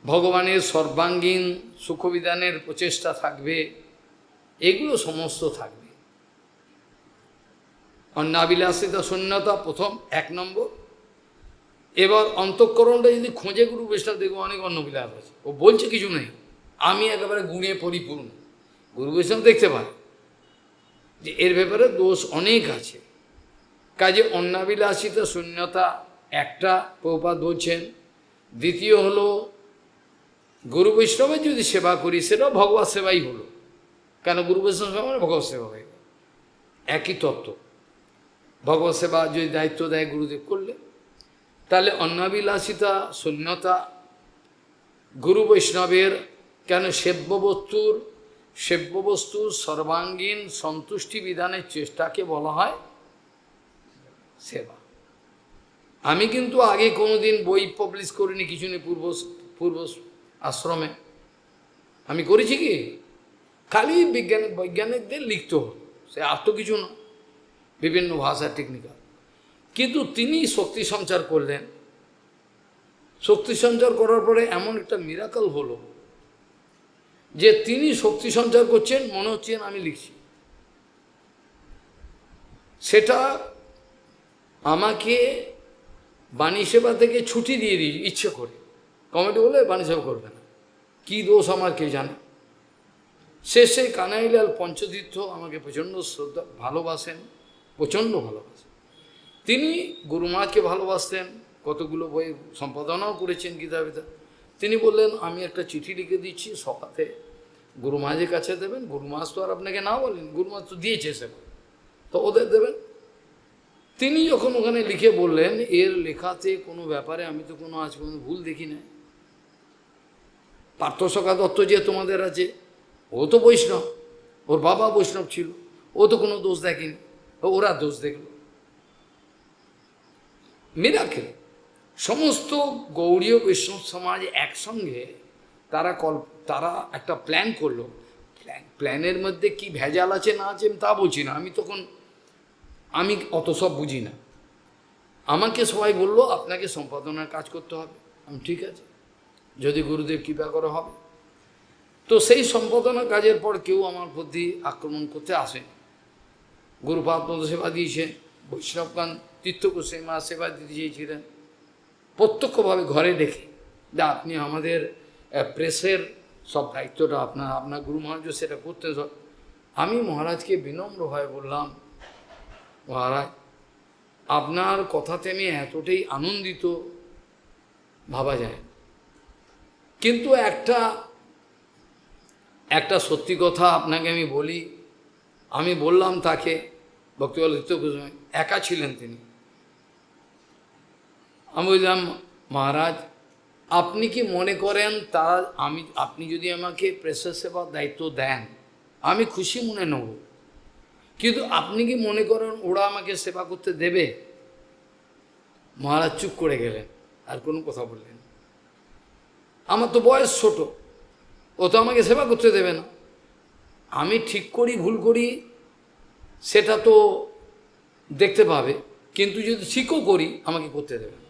ভগবানের সর্বাঙ্গীন সুখবিধানের প্রচেষ্টা থাকবে, এগুলো সমস্ত থাকবে। অন্নাবিলাসিতা শূন্যতা প্রথম 1 নম্বর। এবার অন্তঃকরণটা যদি খোঁজে গুরু বৈষ্ণব, দেখবো অনেক অন্নবিলাস আছে, ও বলছে কিছু নেই, আমি একেবারে গুণে পরিপূর্ণ। গুরু বৈষ্ণব দেখতে পায় যে এর ব্যাপারে দোষ অনেক আছে। কাজে অন্নাবিলাসিতা শূন্যতা একটা প্রভুপাদ বলছেন। দ্বিতীয় হলো গুরু বৈষ্ণবের যদি সেবা করি সেটাও ভগবত সেবাই হলো, কেন গুরু বৈষ্ণব সেবা মানে ভগবত সেবা হয়ে গেল, একই তত্ত্ব। ভগবত সেবা যদি দায়িত্ব দেয় গুরুদেব করলে, তাহলে অন্নাবিলাসিতা শূন্যতা গুরু বৈষ্ণবের, কেন সেব্যবস্তুর সর্বাঙ্গীন সন্তুষ্টি বিধানের চেষ্টাকে বলা হয় সেবা। আমি কিন্তু আগে কোনোদিন বই পাবলিশ করিনি, কিছু নেই, পূর্ব আশ্রমে আমি করেছি কি, খালি বৈজ্ঞানিকদের লিখতে হতো, সে আর তো কিছু না, বিভিন্ন ভাষা টেকনিক্যাল। কিন্তু তিনি শক্তি সঞ্চার করলেন, শক্তি সঞ্চার করার পরে এমন একটা মিরাকল হলো যে তিনি শক্তি সঞ্চার করছেন, মনে হচ্ছেন আমি লিখছি। সেটা আমাকে বাণী সেবা থেকে ছুটি দিয়ে দিই ইচ্ছে করে, কমিটি বলে বাণী সেবা করবে না, কী দোষ আমার কে জানে। শেষে কানাইলাল পঞ্চতীর্থ আমাকে প্রচণ্ড শ্রদ্ধা, ভালোবাসেন, প্রচণ্ড ভালোবাসেন। তিনি গুরুমাকে ভালোবাসতেন, কতগুলো বই সম্পাদনাও করেছেন গীতাবিতা। তিনি বললেন আমি একটা চিঠি লিখে দিচ্ছি, সকাতে গুরুমাজের কাছে দেবেন, গুরুমাজ তো আর আপনাকে না বলেন, গুরুমাজ তো দিয়েছে সেবা, তো ওদের দেবেন। তিনি যখন ওখানে লিখে বললেন এর লেখাতে কোনো ব্যাপারে আমি তো কোনো আজ পর্যন্ত ভুল দেখি না। পার্থসখা দত্ত যে তোমাদের আছে, ও তো বৈষ্ণব, ওর বাবা বৈষ্ণব ছিল, ও তো কোনো দোষ দেখেনি, ওরা দোষ দেখল। মিরাকেল সমস্ত গৌড়ীয় বৈষ্ণব সমাজ একসঙ্গে তারা একটা প্ল্যান করলো। প্ল্যানের মধ্যে কি ভেজাল আছে না আছে তা বলছি না, আমি অত সব বুঝি না। আমাকে সবাই বলল আপনাকে সম্পাদনার কাজ করতে হবে, আমি ঠিক আছে, যদি গুরুদেব কৃপা করে হবে। তো সেই সম্পাদনা কাজের পর কেউ আমার প্রতি আক্রমণ করতে আসে। গুরুপাদ সেবা দিয়েছে, বৈষ্ণবকান তীর্থগোস্বামী সেবা দিতে চেয়েছিলেন, প্রত্যক্ষভাবে ঘরে ডেকে যা আপনি আমাদের প্রেসের সব দায়িত্বটা আপনার গুরু মহারাজ সেটা করতে। আমি মহারাজকে বিনম্রভাবে বললাম, মহারাজ আপনার কথাতে আমি এতটাই আনন্দিত ভাবা যায়, কিন্তু একটা সত্যি কথা আপনাকে আমি বলি, আমি বললাম তাকে, ভক্তিবল্লভ তীর্থ গোস্বামী একা ছিলেন তিনি। আমি বললাম, মহারাজ আপনি কি মনে করেন আপনি যদি আমাকে প্রেসের সেবার দায়িত্ব দেন আমি খুশি মনে নেব, কিন্তু আপনি কি মনে করেন ওরা আমাকে সেবা করতে দেবে? মহারাজ চুপ করে গেলেন, আর কোনো কথা বললেন। আমার তো বয়স ছোট, ও তো আমাকে সেবা করতে দেবে না। আমি ঠিক করি ভুল করি সেটা তো দেখতে পাবে, কিন্তু যদি ঠিকও করি আমাকে করতে দেবে না,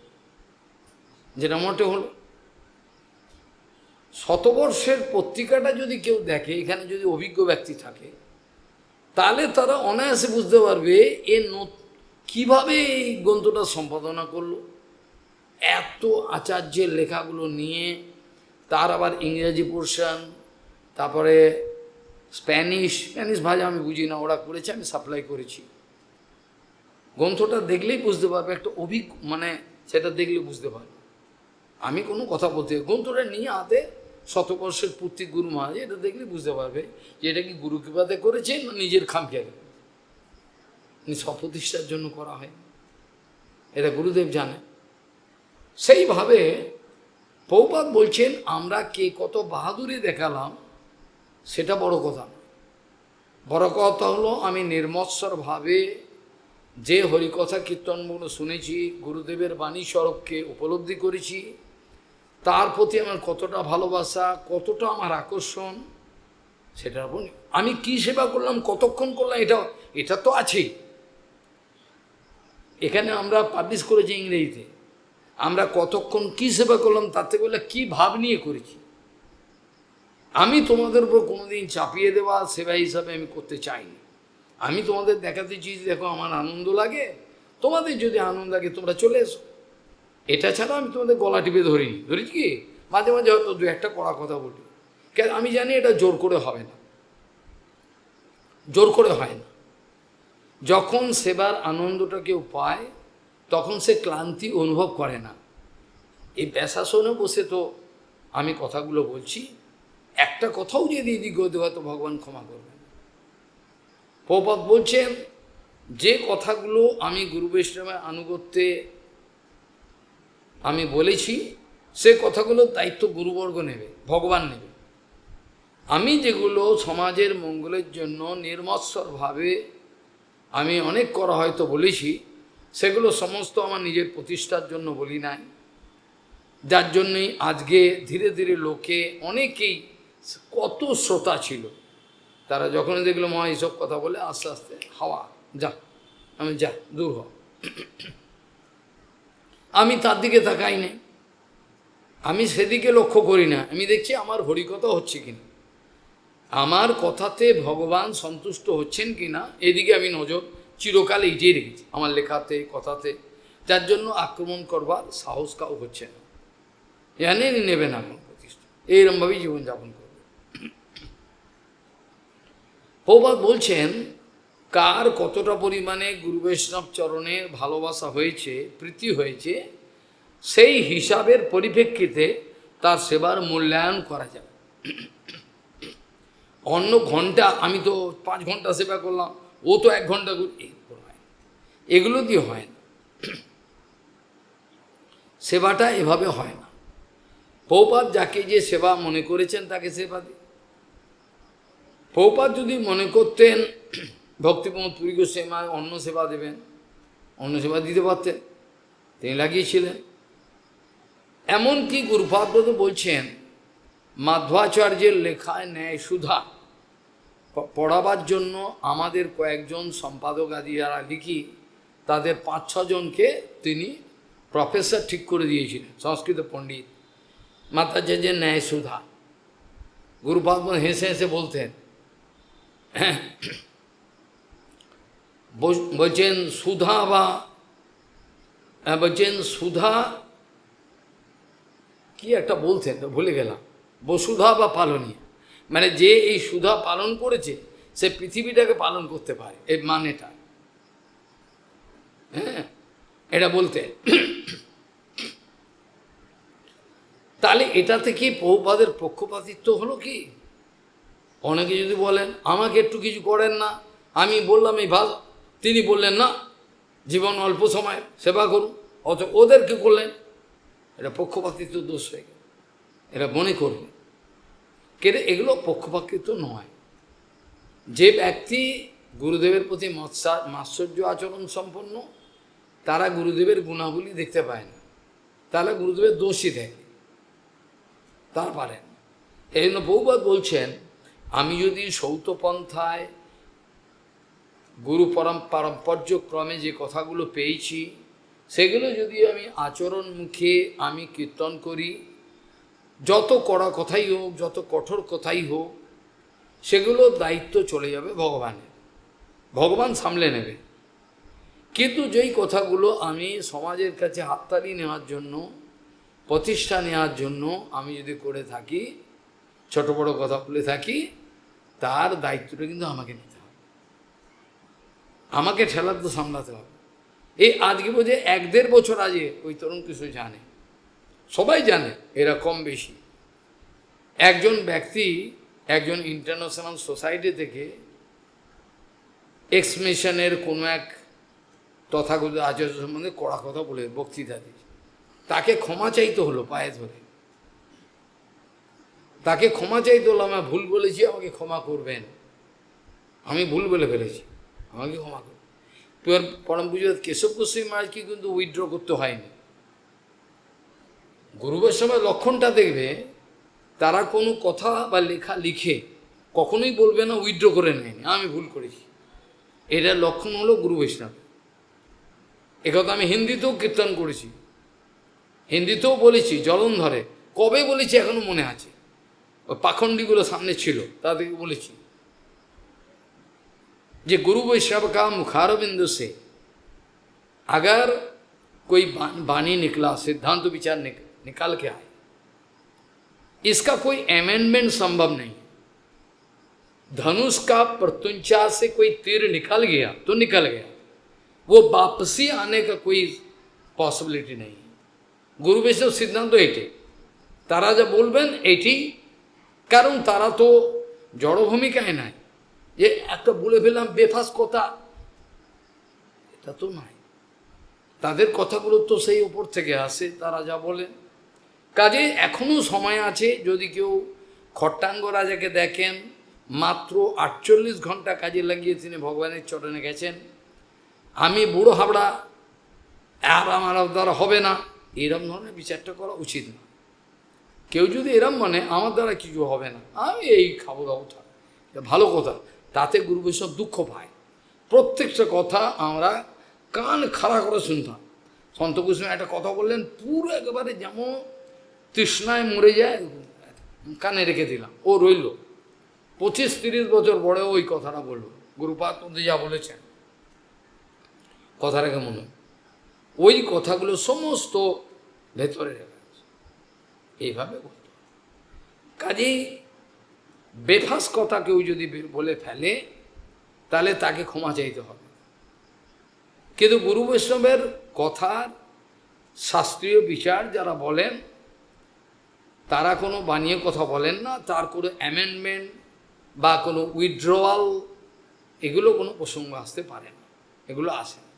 যেটা মোটে হলো। শতবর্ষের পত্রিকাটা যদি কেউ দেখে, এখানে যদি অভিজ্ঞ ব্যক্তি থাকে, তাহলে তারা অনায়াসে বুঝতে পারবে কিভাবে এই গ্রন্থটা সম্পাদনা করলো। এত আচার্যের লেখাগুলো নিয়ে, তার আবার ইংরেজি পোর্শন, তারপরে স্প্যানিশ ভাষা আমি বুঝি না, ওরা করেছে, আমি সাপ্লাই করেছি। গ্রন্থটা দেখলেই বুঝতে পারবে, একটা মানে সেটা দেখলে বুঝতে পারবে। আমি কোনো কথা বলতে, গ্রন্থটা নিয়ে হাতে শতবর্ষের পূর্তি গুরু মহারাজ, এটা দেখলে বুঝতে পারবে যে এটা কি গুরু কৃপাতে করেছে না নিজের খামখেয়ালি, স্বপ্রতিষ্ঠার জন্য করা হয়, এটা গুরুদেব জানে। সেইভাবে প্রভুপাদ বলছেন, আমরা কে কত বাহাদুরি দেখালাম সেটা বড় কথা না। বড় কথা হলো আমি নির্মৎসরভাবে যে হরিকথা কীর্তনগুলো শুনেছি, গুরুদেবের বাণী স্বরূপকে উপলব্ধি করেছি, তার প্রতি আমার কতটা ভালোবাসা, কতটা আমার আকর্ষণ, সেটার উপর আমি কি সেবা করলাম, কতক্ষণ করলাম, এটা তো আছেই। এখানে আমরা পাবলিশ করেছি ইংরেজিতে, আমরা কতক্ষণ কি সেবা করলাম, তার থেকে বলে কী ভাব নিয়ে করেছি। আমি তোমাদের উপর কোনোদিন চাপিয়ে দেওয়া সেবা হিসাবে আমি করতে চাইনি। আমি তোমাদের দেখাতে চেয়েছি, দেখো আমার আনন্দ লাগে, তোমাদের যদি আনন্দ লাগে তোমরা চলে এসো। এটা ছাড়া আমি তোমাদের গলা টিপে ধরেছি কি, মাঝে মাঝে হয়তো দু একটা কড়া কথা বলি, কেন আমি জানি এটা জোর করে হবে না, জোর করে হয় না। যখন সেবার আনন্দটা কেউ পায় তখন সে ক্লান্তি অনুভব করে না। এই ব্যাসাসনে বসে তো আমি কথাগুলো বলছি, একটা কথাও যদি এদিক হতে হয়তো ভগবান ক্ষমা করবেন। প্রভুপাদ বলছেন, যে কথাগুলো আমি গুরু বৈষ্ণবের আনুগত্যে আমি বলেছি, সে কথাগুলোর দায়িত্ব গুরুবর্গ নেবে, ভগবান নেবে। আমি যেগুলো সমাজের মঙ্গলের জন্য নির্মৎসরভাবে আমি অনেক করা হয়তো বলেছি, সেগুলো সমস্ত আমার নিজের প্রতিষ্ঠার জন্য বলি নাই। যার জন্যই আজকে ধীরে ধীরে লোকে অনেকেই, কত শ্রোতা ছিল, তারা যখনই দেখলো মা এইসব কথা বলে আস্তে আস্তে হাওয়া যা, আমি যা দূর হ। আমি তার দিকে তাকাই নাই, আমি সেদিকে লক্ষ্য করি না, আমি দেখছি আমার হরিকথা হচ্ছে কিনা, আমার কথাতে ভগবান সন্তুষ্ট হচ্ছেন কিনা, এদিকে আমি নজর চিরকাল এইটাই রেখেছি আমার লেখাতে কথাতে। যার জন্য আক্রমণ করবার সাহস কাউ হচ্ছে না, জানেন নেবে না কোনো প্রতিষ্ঠা, এইরকমভাবেই জীবনযাপন করবে। প্রভুপাদ বলছেন, কার কতটা পরিমাণে গুরু বৈষ্ণব চরণে ভালোবাসা হয়েছে, প্রীতি হয়েছে, সেই হিসাবের পরিপ্রেক্ষিতে তার সেবার মূল্যায়ন করা যাবে। অন্য ঘন্টা, আমি তো 5 ঘন্টা সেবা করলাম, ও তো 1 ঘন্টা করি, এগুলো দিয়ে হয় না, সেবাটা এভাবে হয় না। প্রভুপাদ যাকে যে সেবা মনে করেছেন তাকে সেবা দিই। প্রভুপাদ যদি মনে করতেন ভক্তিপ্রমোদ পুরী গোস্বামী অন্য সেবা দেবেন, অন্য সেবা দিতে পারতেন, তিনি লাগিয়েছিলেন। এমনকি গুরুপাদ বলছেন, মাধ্বাচার্যের লেখায় ন্যায় সুধা পড়াবার জন্য আমাদের কয়েকজন সম্পাদক আদি যারা লিখি, তাদের 5-6 জনকে তিনি প্রফেসর ঠিক করে দিয়েছিলেন, সংস্কৃত পণ্ডিত। মাধ্বাচার্যের ন্যায় সুধা, গুরুপাদ হেসে হেসে বলতেন, বলছেন সুধা বলছেন সুধা কি একটা বলতেন, ভুলে গেলাম, বসুধা বা পালনীয়, মানে যে এই সুধা পালন করেছে সে পৃথিবীটাকে পালন করতে পারে, এই মানেটা, হ্যাঁ এটা বলতে। তা তাহলে এটাতে কি প্রভুপাদের পক্ষপাতিত্ব হলো কি? অনেকে যদি বলেন আমাকে একটু কিছু করেন না, আমি বললাম এই ভালো, তিনি বললেন না জীবন অল্প সময় সেবা করুন, অত ওদেরকে করলেন, এটা পক্ষপাতিত্ব দোষ হয়ে গেল। এটা মনে করবে কেন এগুলো পক্ষপাতিত্ব নয়। যে ব্যক্তি গুরুদেবের প্রতি মাৎসর্য আচরণ সম্পন্ন, তারা গুরুদেবের গুণাবলী দেখতে পায় না, তাহলে গুরুদেবের দোষই দেখে, তার পারেন। এই জন্য বহুবার বলছেন, আমি যদি সৌতপন্থায় গুরু পারম্পর্যক্রমে যে কথাগুলো পেয়েছি, সেগুলো যদি আমি আচরণ মুখে আমি কীর্তন করি, যত কড়া কথাই হোক, যত কঠোর কথাই হোক, সেগুলো দায়িত্ব চলে যাবে ভগবানের, ভগবান সামলে নেবে। কিন্তু যেই কথাগুলো আমি সমাজের কাছে হাততালি নেওয়ার জন্য, প্রতিষ্ঠা নেওয়ার জন্য আমি যদি করে থাকি, ছোট বড় কথা বলে থাকি, তার দায়িত্বটা কিন্তু আমাকে নিতে হবে, আমাকে ঠেলার তো সামলাতে হবে। এই আজকে বোঝে 1-1.5 বছর আগে ওই তরুণ কিছু জানে, সবাই জানে, এরা কম বেশি। একজন ব্যক্তি একজন ইন্টারন্যাশনাল সোসাইটি থেকে এক্সমিশনের কোনো এক তথাগত আচার্য সম্বন্ধে কড়া কথা বলে বক্তৃতা দিয়েছে, তাকে ক্ষমা চাইতে হলো পায়ে ধরে, তাকে ক্ষমা চাইতে হলো, আমি ভুল বলেছি, আমাকে ক্ষমা করবেন, আমি ভুল বলে ফেলেছি, আমাকে ক্ষমা করবেন। পরম পূজ্য কেশব গোস্বামী মহারাজকে কিন্তু উইথড্র করতে হয়নি। গুরু বৈষ্ণবের লক্ষণটা দেখবে, তারা কোনো কথা বা লেখা লিখে কখনোই বলবে না উইথড্র করে নেয়নি, আমি ভুল করেছি। এটার লক্ষণ হলো গুরু বৈষ্ণব। একথা আমি হিন্দিতেও কীর্তন করেছি, হিন্দিতেও বলেছি, জলন্ধরে কবে বলেছি এখনো মনে আছে, ওই পাখণ্ডীগুলো সামনে ছিল তাদেরকে বলেছি যে गुरु वैष्णव का मुखारविंद से अगर कोई वाणी निकला, सिद्धांत विचार निकाल के आए, इसका कोई अमेंडमेंट संभव नहीं। धनुष का प्रत्युंचा से कोई तीर निकल गया तो निकल गया, वो वापसी आने का कोई पॉसिबिलिटी नहीं। गुरु वैष्णव सिद्धांत तो एटी, तारा जा बोलबेन एटी, कारण तारा तो जड़ भूमिकाय নাই, যে একটা বলে ফেললাম বেফাস কথা, এটা তো নয়। তাদের কথাগুলো তো সেই উপর থেকে আসে, তারা যা বলেন। কাজে এখনও সময় আছে, যদি কেউ খট্টাঙ্গ রাজাকে দেখেন, মাত্র 48 ঘন্টা কাজে লাগিয়ে তিনি ভগবানের চরণে গেছেন। আমি বুড়ো হাবড়া, আর আমার দ্বারা হবে না, এরম ধরনের বিচারটা করা উচিত না। কেউ যদি এরম মানে আমার দ্বারা কিছু হবে না, আমি এই খাবো দাবো, থাক, এটা ভালো কথা, তাতে গুরু বৈষ্ণব দুঃখ পায়। প্রত্যেকটা কথা আমরা কান খাড়া করে শুনতাম। সন্ত গোস্বামী একটা কথা বললেন, পুরো একেবারে যেমন তৃষ্ণায় মরে যায়, কানে রেখে দিলাম, ও রইল। 25-30 বছর পরেও ওই কথাটা বলল, গুরুপাদ যা বলেছেন, কথাটা কেমন, ওই কথাগুলো সমস্ত ভেতরে রেখে এইভাবে বলতো। কাজেই বেফাস কথা কেউ যদি বলে ফেলে, তাহলে তাকে ক্ষমা চাইতে হবে। কিন্তু গুরু বৈষ্ণবের কথার শাস্ত্রীয় বিচার যারা বলেন, তারা কোনো বানিয়ে কথা বলেন না, তার কোনো অ্যামেন্ডমেন্ট বা কোনো উইথড্রওয়াল, এগুলো কোনো প্রসঙ্গ আসতে পারে না, এগুলো আসে না।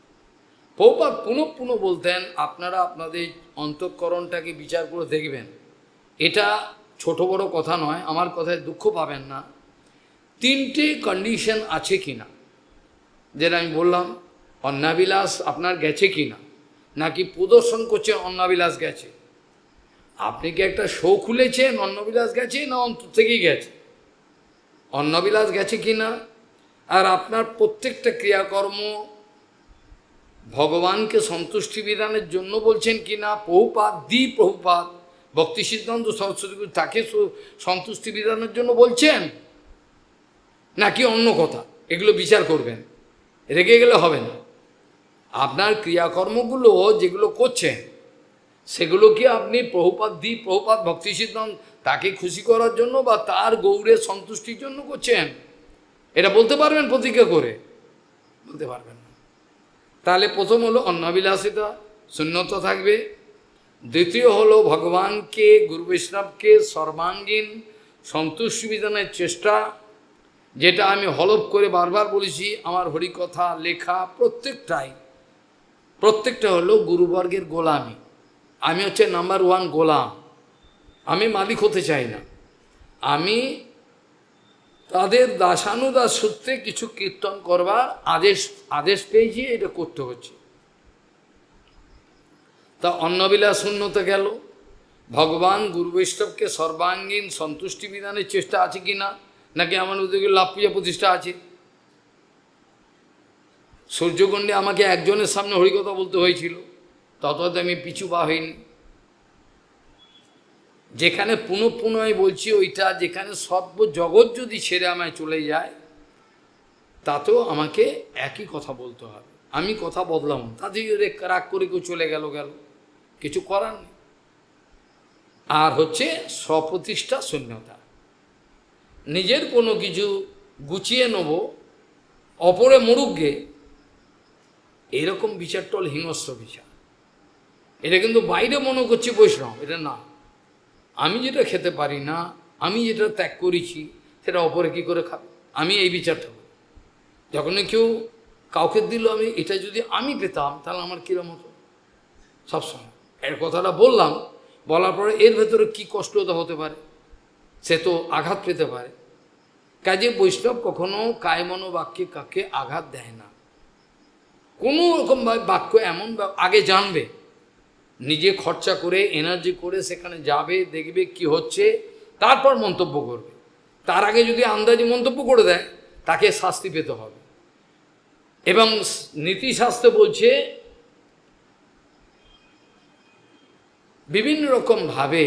প্রভুপাদ পুনঃ পুনঃ বলতেন, আপনারা আপনাদের অন্তঃকরণটাকে বিচার করে দেখবেন। এটা ছোট বড় কথা নয়, আমার কথায় দুঃখ পাবেন না। 3টে কন্ডিশন আছে কি না, যেটা আমি বললাম, অন্নাবিলাস আপনার গেছে কি না, নাকি প্রদর্শন করছে অন্নাবিলাস গেছে। আপনি কি একটা শো খুলেছেন অন্নবিলাস গেছে, না অন্তর থেকেই গেছে? অন্নবিলাস গেছে কি না, আর আপনার প্রত্যেকটা ক্রিয়াকর্ম ভগবানকে সন্তুষ্টি বিধানের জন্য বলছেন কি না, প্রভুপাদ ভক্তি সিদ্ধান্ত সরস্বতী তাকে সন্তুষ্টি বিধানের জন্য বলছেন, নাকি অন্য কথা, এগুলো বিচার করবেন। রেগে গেলে হবে না। আপনার ক্রিয়াকর্মগুলো যেগুলো করছেন, সেগুলো কি আপনি প্রভুপাদ ভক্তি সিদ্ধান্ত তাকে খুশি করার জন্য বা তার গৌরের সন্তুষ্টির জন্য করছেন? এটা বলতে পারবেন প্রতিজ্ঞা করে? বলতে পারবেন না। তাহলে প্রথম হলো অন্নাবিলাসিতা, শূন্যতা থাকবে। দ্বিতীয় হলো ভগবানকে, গুরু বৈষ্ণবকে সর্বাঙ্গীন সন্তুষ্টি বিধানের চেষ্টা, যেটা আমি হলফ করে বারবার বলেছি। আমার হরিকথা লেখা প্রত্যেকটা হলো গুরুবর্গের গোলামি। আমি হচ্ছে নাম্বার 1 গোলাম। আমি মালিক হতে চাই না, আমি তাদের দাসানুদাস সূত্রে কিছু কীর্তন করবার আদেশ পেয়েছি, এটা করতে হচ্ছে। তা অন্নবিলাস শূন্যতে গেল। ভগবান গুরু বৈষ্ণবকে সর্বাঙ্গীন সন্তুষ্টি বিধানের চেষ্টা আছে কি না, নাকি আমার উদ্যোগে লাভ পূজা প্রতিষ্ঠা আছে? সূর্যকুণ্ডে আমাকে একজনের সামনে হরিকথা বলতে হয়েছিল, তততে আমি পিছু পা হইনি। যেখানে পুনঃ আমি বলছি ওইটা, যেখানে সর্ব জগৎ যদি ছেড়ে আমায় চলে যায়, তাতেও আমাকে একই কথা বলতে হবে। আমি কথা বদলাম, তাতে রাগ করে কেউ চলে গেল, কিছু করার নেই। আর হচ্ছে স্বপ্রতিষ্ঠা শূন্যতা, নিজের কোনো কিছু গুছিয়ে নেব, অপরে মরুকগে, এরকম বিচারটা হল হিংস্র বিচার। এটা কিন্তু বাইরে মনে করছি বৈষ্ণব, এটা না। আমি যেটা খেতে পারি না, আমি যেটা ত্যাগ করেছি, সেটা অপরে কী করে খাবে, আমি এই বিচারটা করি। যখন কেউ কাউকে দিল, আমি এটা যদি আমি পেতাম তাহলে আমার কীরকম হতো, সবসময় এর কথাটা বললাম। বলার পরে এর ভেতরে কী কষ্টতা হতে পারে, সে তো আঘাত পেতে পারে। কাজে বৈষ্ণব কখনো কায়মনো বাক্যে কাকে আঘাত দেয় না। কোনো রকম বাক্য এমন আগে জানবে, নিজে খরচা করে এনার্জি করে সেখানে যাবে, দেখবে কি হচ্ছে, তারপর মন্তব্য করবে। তার আগে যদি আন্দাজি মন্তব্য করে দেয়, তাকে শাস্তি পেতে হবে। এবং নীতিশাস্ত্র বলছে বিভিন্ন রকমভাবে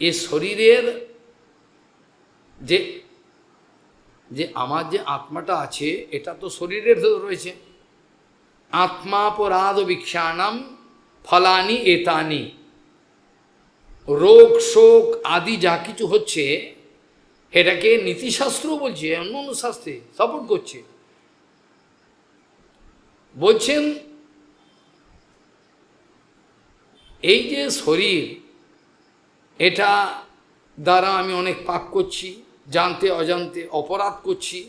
এ শরীরের যে আমার যে আত্মাটা আছে, এটা তো শরীরের ভেতর রয়েছে। আত্মাপরাধ ভিক্ষাণাম ফলানি এতানি, রোগ শোক আদি যা কিছু হচ্ছে, এটাকে নীতিশাস্ত্র বলছে, অন্য শাস্ত্রে সাপোর্ট করছে। বলছেন এই যে শরীর, এটা দ্বারা আমি অনেক পাপ করছি, জানতে অজান্তে অপরাধ করছি।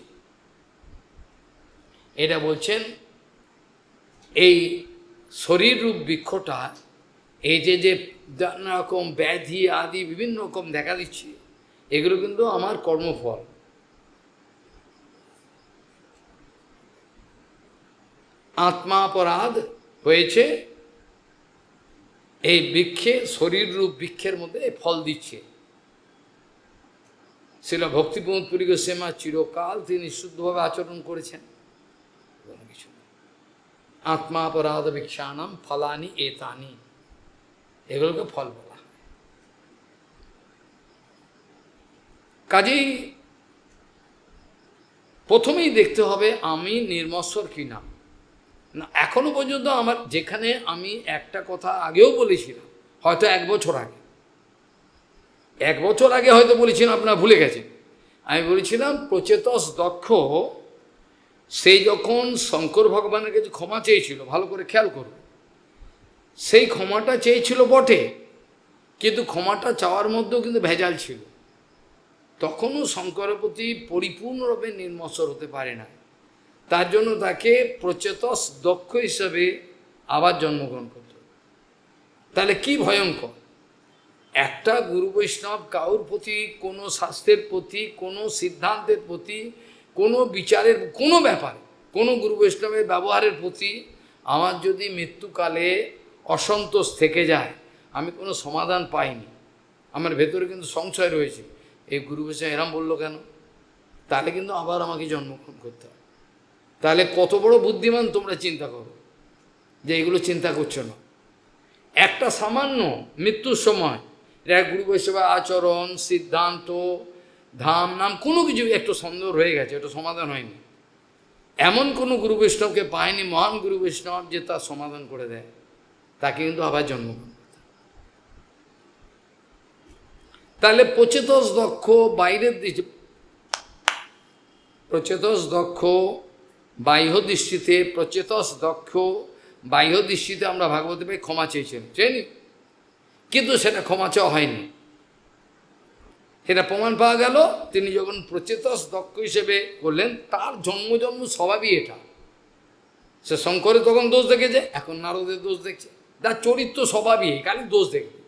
এটা বলছেন এই শরীররূপ বৃক্ষটা, এই যে নানা রকম ব্যাধি আদি বিভিন্ন রকম দেখা দিচ্ছে, এগুলো কিন্তু আমার কর্মফল। আত্মাপরাধ হয়েছে এই বৃক্ষে, শরীররূপ বৃক্ষের মধ্যে ফল দিচ্ছে। শিল ভক্তিপ্রমোদ পুরী গোস্বামী চিরকাল তিনি শুদ্ধভাবে আচরণ করেছেন। কিছু আত্মাপরাধ ভিক্ষাণাম ফলানি এতানি, এগুলোকে ফল বলা। কাজেই প্রথমেই দেখতে হবে আমি নির্মৎসর কিনা। না, এখনো পর্যন্ত আমার, যেখানে আমি একটা কথা আগেও বলেছিলাম, হয়তো 1 বছর আগে, 1 বছর আগে হয়তো বলেছিলাম, আপনারা ভুলে গেছেন। আমি বলেছিলাম প্রচেতস দক্ষ, সেই যখন শঙ্কর ভগবানের কাছে ক্ষমা চেয়েছিল, ভালো করে খেয়াল করুন, সেই ক্ষমাটা চেয়েছিল বটে, কিন্তু ক্ষমাটা চাওয়ার মধ্যেও কিন্তু ভেজাল ছিল। তখনও শঙ্করের প্রতি পরিপূর্ণরূপে নির্মৎসর হতে পারে না। তার জন্য তাকে প্রচেতস দক্ষ হিসাবে আবার জন্মগ্রহণ করত। তাহলে কি ভয়ঙ্কর! একটা গুরু বৈষ্ণব কাউর প্রতি, কোনো শাস্ত্রের প্রতি, কোনো সিদ্ধান্তের প্রতি, কোনো বিচারের, কোনো ব্যাপারে, কোনো গুরু বৈষ্ণবের ব্যবহারের প্রতি আমার যদি মৃত্যুকালে অসন্তোষ থেকে যায়, আমি কোনো সমাধান পাইনি, আমার ভেতরে কিন্তু সংশয় রয়েছে, এই গুরু বৈষ্ণব এরম বললো কেন, তাহলে কিন্তু আবার আমাকে জন্মগ্রহণ করতে হবে। তাহলে কত বড় বুদ্ধিমান তোমরা চিন্তা করো, যে এগুলো চিন্তা করছো না। একটা সামান্য মৃত্যুর সময় গুরু বৈষ্ণবের আচরণ, সিদ্ধান্ত, ধাম নাম কোনো কিছু একটু সন্দেহ হয়ে গেছে, এটা সমাধান হয়নি। এমন কোনো গুরু বৈষ্ণবকে পায়নি, মহান গুরু বৈষ্ণব, যে তার সমাধান করে দেয়, তাকে কিন্তু আবার জন্মগ্রহণ করতে। তাহলে প্রচেতস দক্ষ বাইরের দিকে, প্রচেতস দক্ষ বাহ্য দৃষ্টিতে, প্রচেতস দক্ষ বাহ্য দৃষ্টিতে আমরা ভাগবত পাই ক্ষমা চেয়েছেন, চেনি, কিন্তু সেটা ক্ষমা চাওয়া হয়নি। সেটা প্রমাণ পাওয়া গেল তিনি যখন প্রচেতস দক্ষ হিসেবে করলেন, তার জন্ম স্বভাবই এটা। সে শঙ্করে তখন দোষ দেখেছে, এখন নারদের দোষ দেখছে, তার চরিত্র স্বভাবই খালি দোষ দেখবে।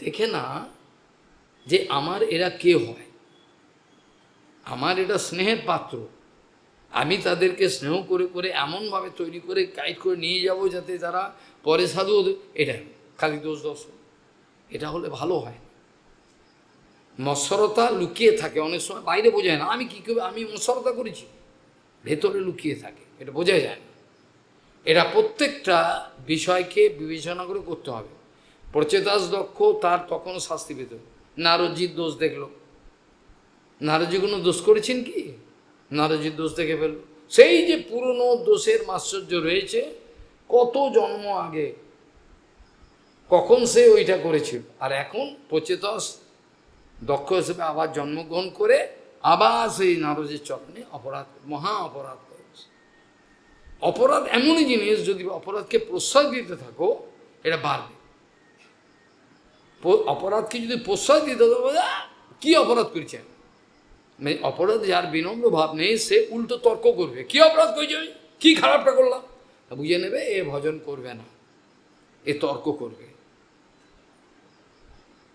দেখে না যে আমার এরা কে হয়, আমার এটা স্নেহের পাত্র, আমি তাদেরকে স্নেহ করে করে এমনভাবে তৈরি করে গাইড করে নিয়ে যাব যাতে তারা পরে সাধু, এটা খালি দোষ দর্শন, এটা হলে ভালো হয়। মৎসরতা লুকিয়ে থাকে অনেক সময়, বাইরে বোঝায় না আমি কী করে আমি মৎসরতা করেছি, ভেতরে লুকিয়ে থাকে, এটা বোঝা যায় না। এটা প্রত্যেকটা বিষয়কে বিবেচনা করে করতে হবে। প্রচেতাস দক্ষ তার তখন শাস্তি পেত। নারদজির দোষ দেখল, নারদজি কোনো দোষ করেছেন কি, নারদজির দোষ দেখে ফেলল। সেই যে পুরনো দোষের মাশ্চর্য রয়েছে, কত জন্ম আগে কখন সে ওইটা করেছিল, আর এখন প্রচেতস দক্ষ হিসেবে আবার জন্মগ্রহণ করে আবার সেই নারদের চরণে অপরাধ, মহা অপরাধ করেছে। অপরাধ এমনই জিনিস, যদি অপরাধকে প্রশ্রয় দিতে থাকো এটা বাড়বে। অপরাধকে যদি প্রশ্রয় দিতে থাকো, কি অপরাধ করেছে, মানে অপরাধ যার বিনম্র ভাব নেই সে উল্টো তর্ক করবে, কি অপরাধ করেছে আমি, কি খারাপটা করলাম, বুঝে নেবে এ ভজন করবে না, এ তর্ক করবে,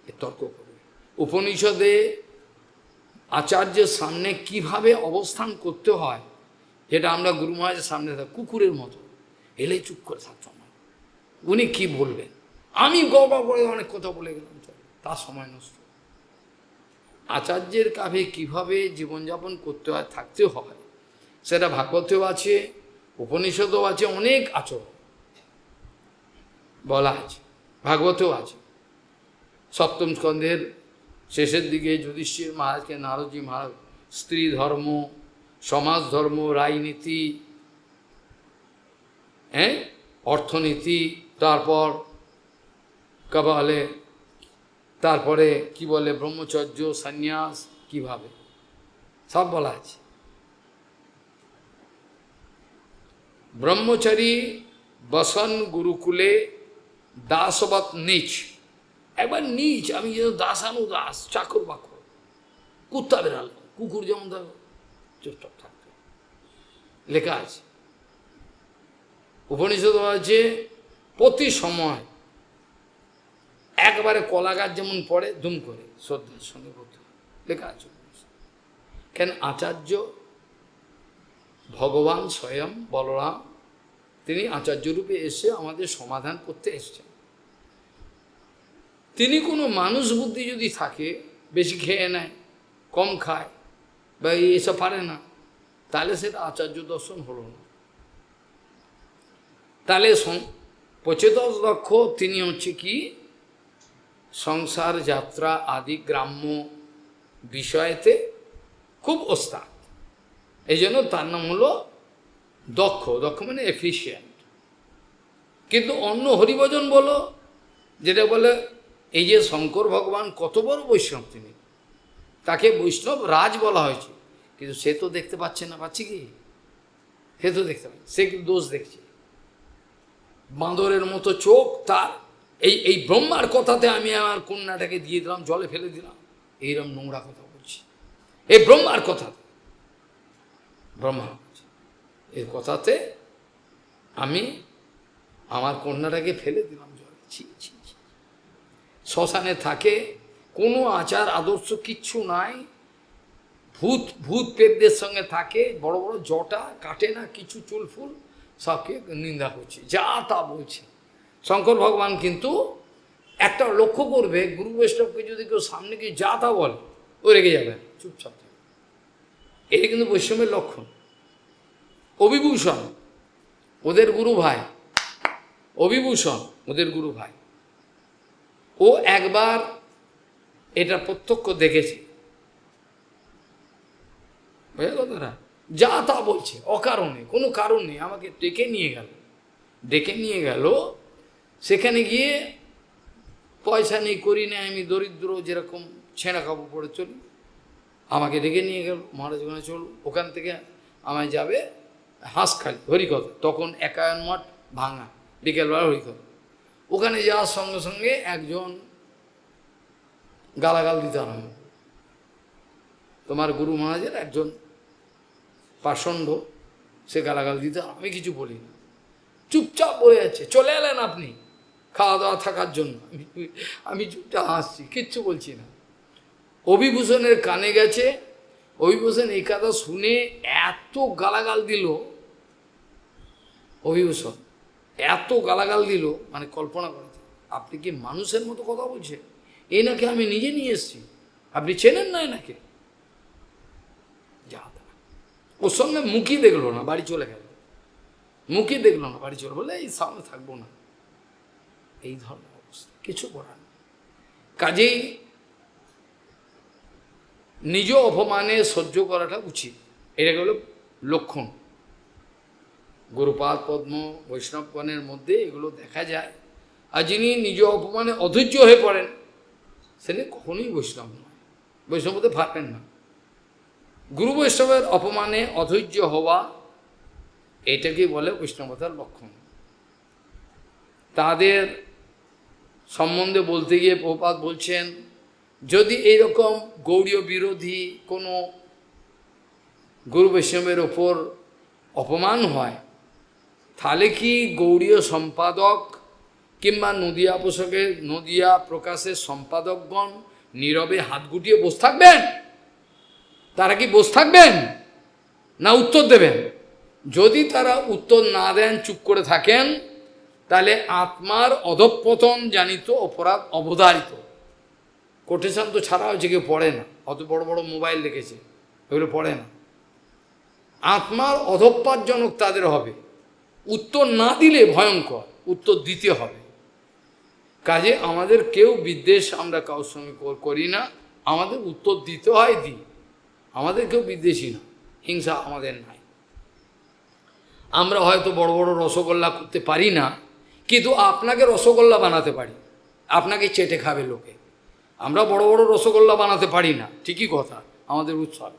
এ তর্ক করবে। উপনিষদে আচার্যের সামনে কিভাবে অবস্থান করতে হয়, যেটা আমরা গুরু মহারাজের সামনে কুকুরের মতো এলেই চুপ করে থাকতাম না, উনি কি বলবেন, আমি গবা করে অনেক কথা বলে গেলাম, তার সময় নষ্ট। আচার্যের কাছে কিভাবে জীবনযাপন করতে হয়, থাকতে হয়, সেটা ভাগবতেও আছে, উপনিষদেও আছে, অনেক আচরণ বলা আছে, ভাগবতেও আছে। সপ্তম স্কন্ধের শেষের দিকে যুধিষ্ঠির মহারাজকে নারদজি মহারাজ স্ত্রী ধর্ম, সমাজ ধর্ম, রাজনীতি, অর্থনীতি, তারপর বলে, তারপরে কি বলে ব্রহ্মচর্য, সন্ন্যাস, কিভাবে সব বলা আছে। ব্রহ্মচারী বসন গুরুকুলে দাসবৎ নীচ, একবার নিচ, আমি যেন দাসানু দাস, চাকর বাকর, কুত্তা বেড়াল, কুকুর যেমন থাকো চুপচাপ থাকতো, লেখা আছে। উপনিষদ আছে প্রতি সময় একবারে কলা গাছ যেমন পড়ে দুম করে শ্রদ্ধার সঙ্গে পড়তে হয়, লেখা আছে। কেন আচার্য ভগবান স্বয়ং বলরাম, তিনি আচার্য রূপে এসে আমাদের সমাধান করতে এসছেন। তিনি কোনো মানুষ বুদ্ধি যদি থাকে, বেশি খেয়ে নেয়, কম খায়, বা এসব পারে না, তাহলে সেটা আচার্য দর্শন হলো না। তাহলে প্রচেতস দক্ষ তিনি হচ্ছে কি সংসার যাত্রা আদি গ্রাম্য বিষয়েতে খুব ওস্তাদ, এই জন্য তার নাম হলো দক্ষ। দক্ষ মানে এফিশিয়েন্ট। কিন্তু অন্য হরিভজন বলো, যেটা বলে এই যে শঙ্কর ভগবান কত বড় বৈষ্ণব, তিনি তাকে বৈষ্ণব রাজ বলা হয়েছে, কিন্তু সে তো দেখতে পাচ্ছে না, পাচ্ছে কি, সে তো দেখতে পাচ্ছে, সে কিন্তু দোষ দেখছে, বাঁদরের মতো চোখ তার। এই ব্রহ্মার কথাতে আমি আমার কন্যাটাকে দিয়ে দিলাম, জলে ফেলে দিলাম, এইরকম নোংরা কথা বলছি, এই ব্রহ্মার কথাতে, ব্রহ্মা এর কথাতে আমি আমার কন্যাটাকে ফেলে দিলাম জলে, ছি ছি। শ্মশানে থাকে, কোনো আচার আদর্শ কিচ্ছু নাই, ভূত প্রেতদের সঙ্গে থাকে, বড় বড় জটা কাটে না, কিছু চুল ফুল সবকে নিন্দা করছে, যা তা বলছে। শঙ্কর ভগবান কিন্তু একটা লক্ষ্য করবে, গুরু বৈষ্ণবকে যদি কেউ সামনে গিয়ে যা তা বলে, ও রেগে যাবে, চুপচাপ থাকবে। এটা কিন্তু বৈষ্ণবের লক্ষণ। অভিভূষণ ওদের গুরু ভাই, অভিভূষণ ওদের গুরু ভাই, ও একবার এটা প্রত্যক্ষ দেখেছে, বুঝে কথাটা, যা তা বলছে অকারণে, কোনো কারণ নেই, আমাকে ডেকে নিয়ে গেল, সেখানে গিয়ে পয়সা নেই, করি না, আমি দরিদ্র, যেরকম ছেঁড়া কাপড় পরে চলি, আমাকে ডেকে নিয়ে গেল, মহারাজ ওখানে চলুন, ওখান থেকে আমায় যাবে হাঁসখালি, হরিকথা, তখন 51 মঠ ভাঙা, বিকেলবেলা হরিকথা। ওখানে যাওয়ার সঙ্গে সঙ্গে একজন গালাগাল দিতে আরম্ভ, তোমার গুরু মহারাজের একজন পাষণ্ড, সে গালাগাল দিতে, আমি কিছু বলি না, চুপচাপ বলে যাচ্ছে। চলে এলেন আপনি খাওয়া দাওয়া থাকার জন্য, আমি চুপচাপ হাসছি, কিচ্ছু বলছি না। অভিভূষণের কানে গেছে, অভিভূষণ এই কথা শুনে এত গালাগাল দিল, অভিভূষণ এত গালাগাল দিল, মানে কল্পনা করেছে, আপনি কি মানুষের মতো কথা বলছেন? এই নাকি আমি নিজে নিয়ে এসেছি, আপনি চেনেন না এনাকে? যা, ওর সঙ্গে মুখই দেখলো না, বাড়ি চলে গেল, মুখই দেখলো না, বাড়ি চলে, বলে এই সামনে থাকবো না। এই ধরনের অবস্থা, কিছু করার নেই। কাজেই নিজ অপমানে সহ্য করাটা উচিত, এটা হলো লক্ষণ। গুরুপাদ পদ্ম বৈষ্ণবগণের মধ্যে এগুলো দেখা যায়। আর যিনি নিজ অপমানে অধৈর্য হয়ে পড়েন, সেটা কখনোই বৈষ্ণব নয়, বৈষ্ণব হতে পারবেন না। গুরু বৈষ্ণবের অপমানে অধৈর্য হওয়া, এইটাকেই বলে বৈষ্ণবতার লক্ষণ। তাদের সম্বন্ধে বলতে গিয়ে প্রভুপাদ বলছেন, যদি এইরকম গৌড়ীয় বিরোধী কোনো গুরু বৈষ্ণবের ওপর অপমান হয়, তাহলে কি গৌড়ীয় সম্পাদক কিংবা নদিয়া প্রকাশের সম্পাদকগণ নীরবে হাত গুটিয়ে বসে থাকবেন? তারা কি বসে থাকবেন না উত্তর দেবেন? যদি তারা উত্তর না দেন, চুপ করে থাকেন, তাহলে আত্মার অধঃপতন জানিত অপরাধ অবধারিত। কোটেশন তো ছাড়া হয়েছে, কেউ পড়ে না, অত বড় বড় মোবাইল রেখেছে, এগুলো পড়ে না। আত্মার অধঃপাতজনক তাদের হবে, উত্তর না দিলে ভয়ঙ্কর, উত্তর দিতে হবে। কাজে আমাদের কেউ বিদ্বেষ আমরা কারোর সঙ্গে করি না, আমাদের উত্তর দিতে হয়, দিই। আমাদের কেউ বিদ্বেষী না, হিংসা আমাদের নাই। আমরা হয়তো বড় বড় রসগোল্লা করতে পারি না, কিন্তু আপনাকে রসগোল্লা বানাতে পারি, আপনাকে চেটে খাবে লোকে। আমরা বড় বড় রসগোল্লা বানাতে পারি না, ঠিকই কথা, আমাদের উৎসব,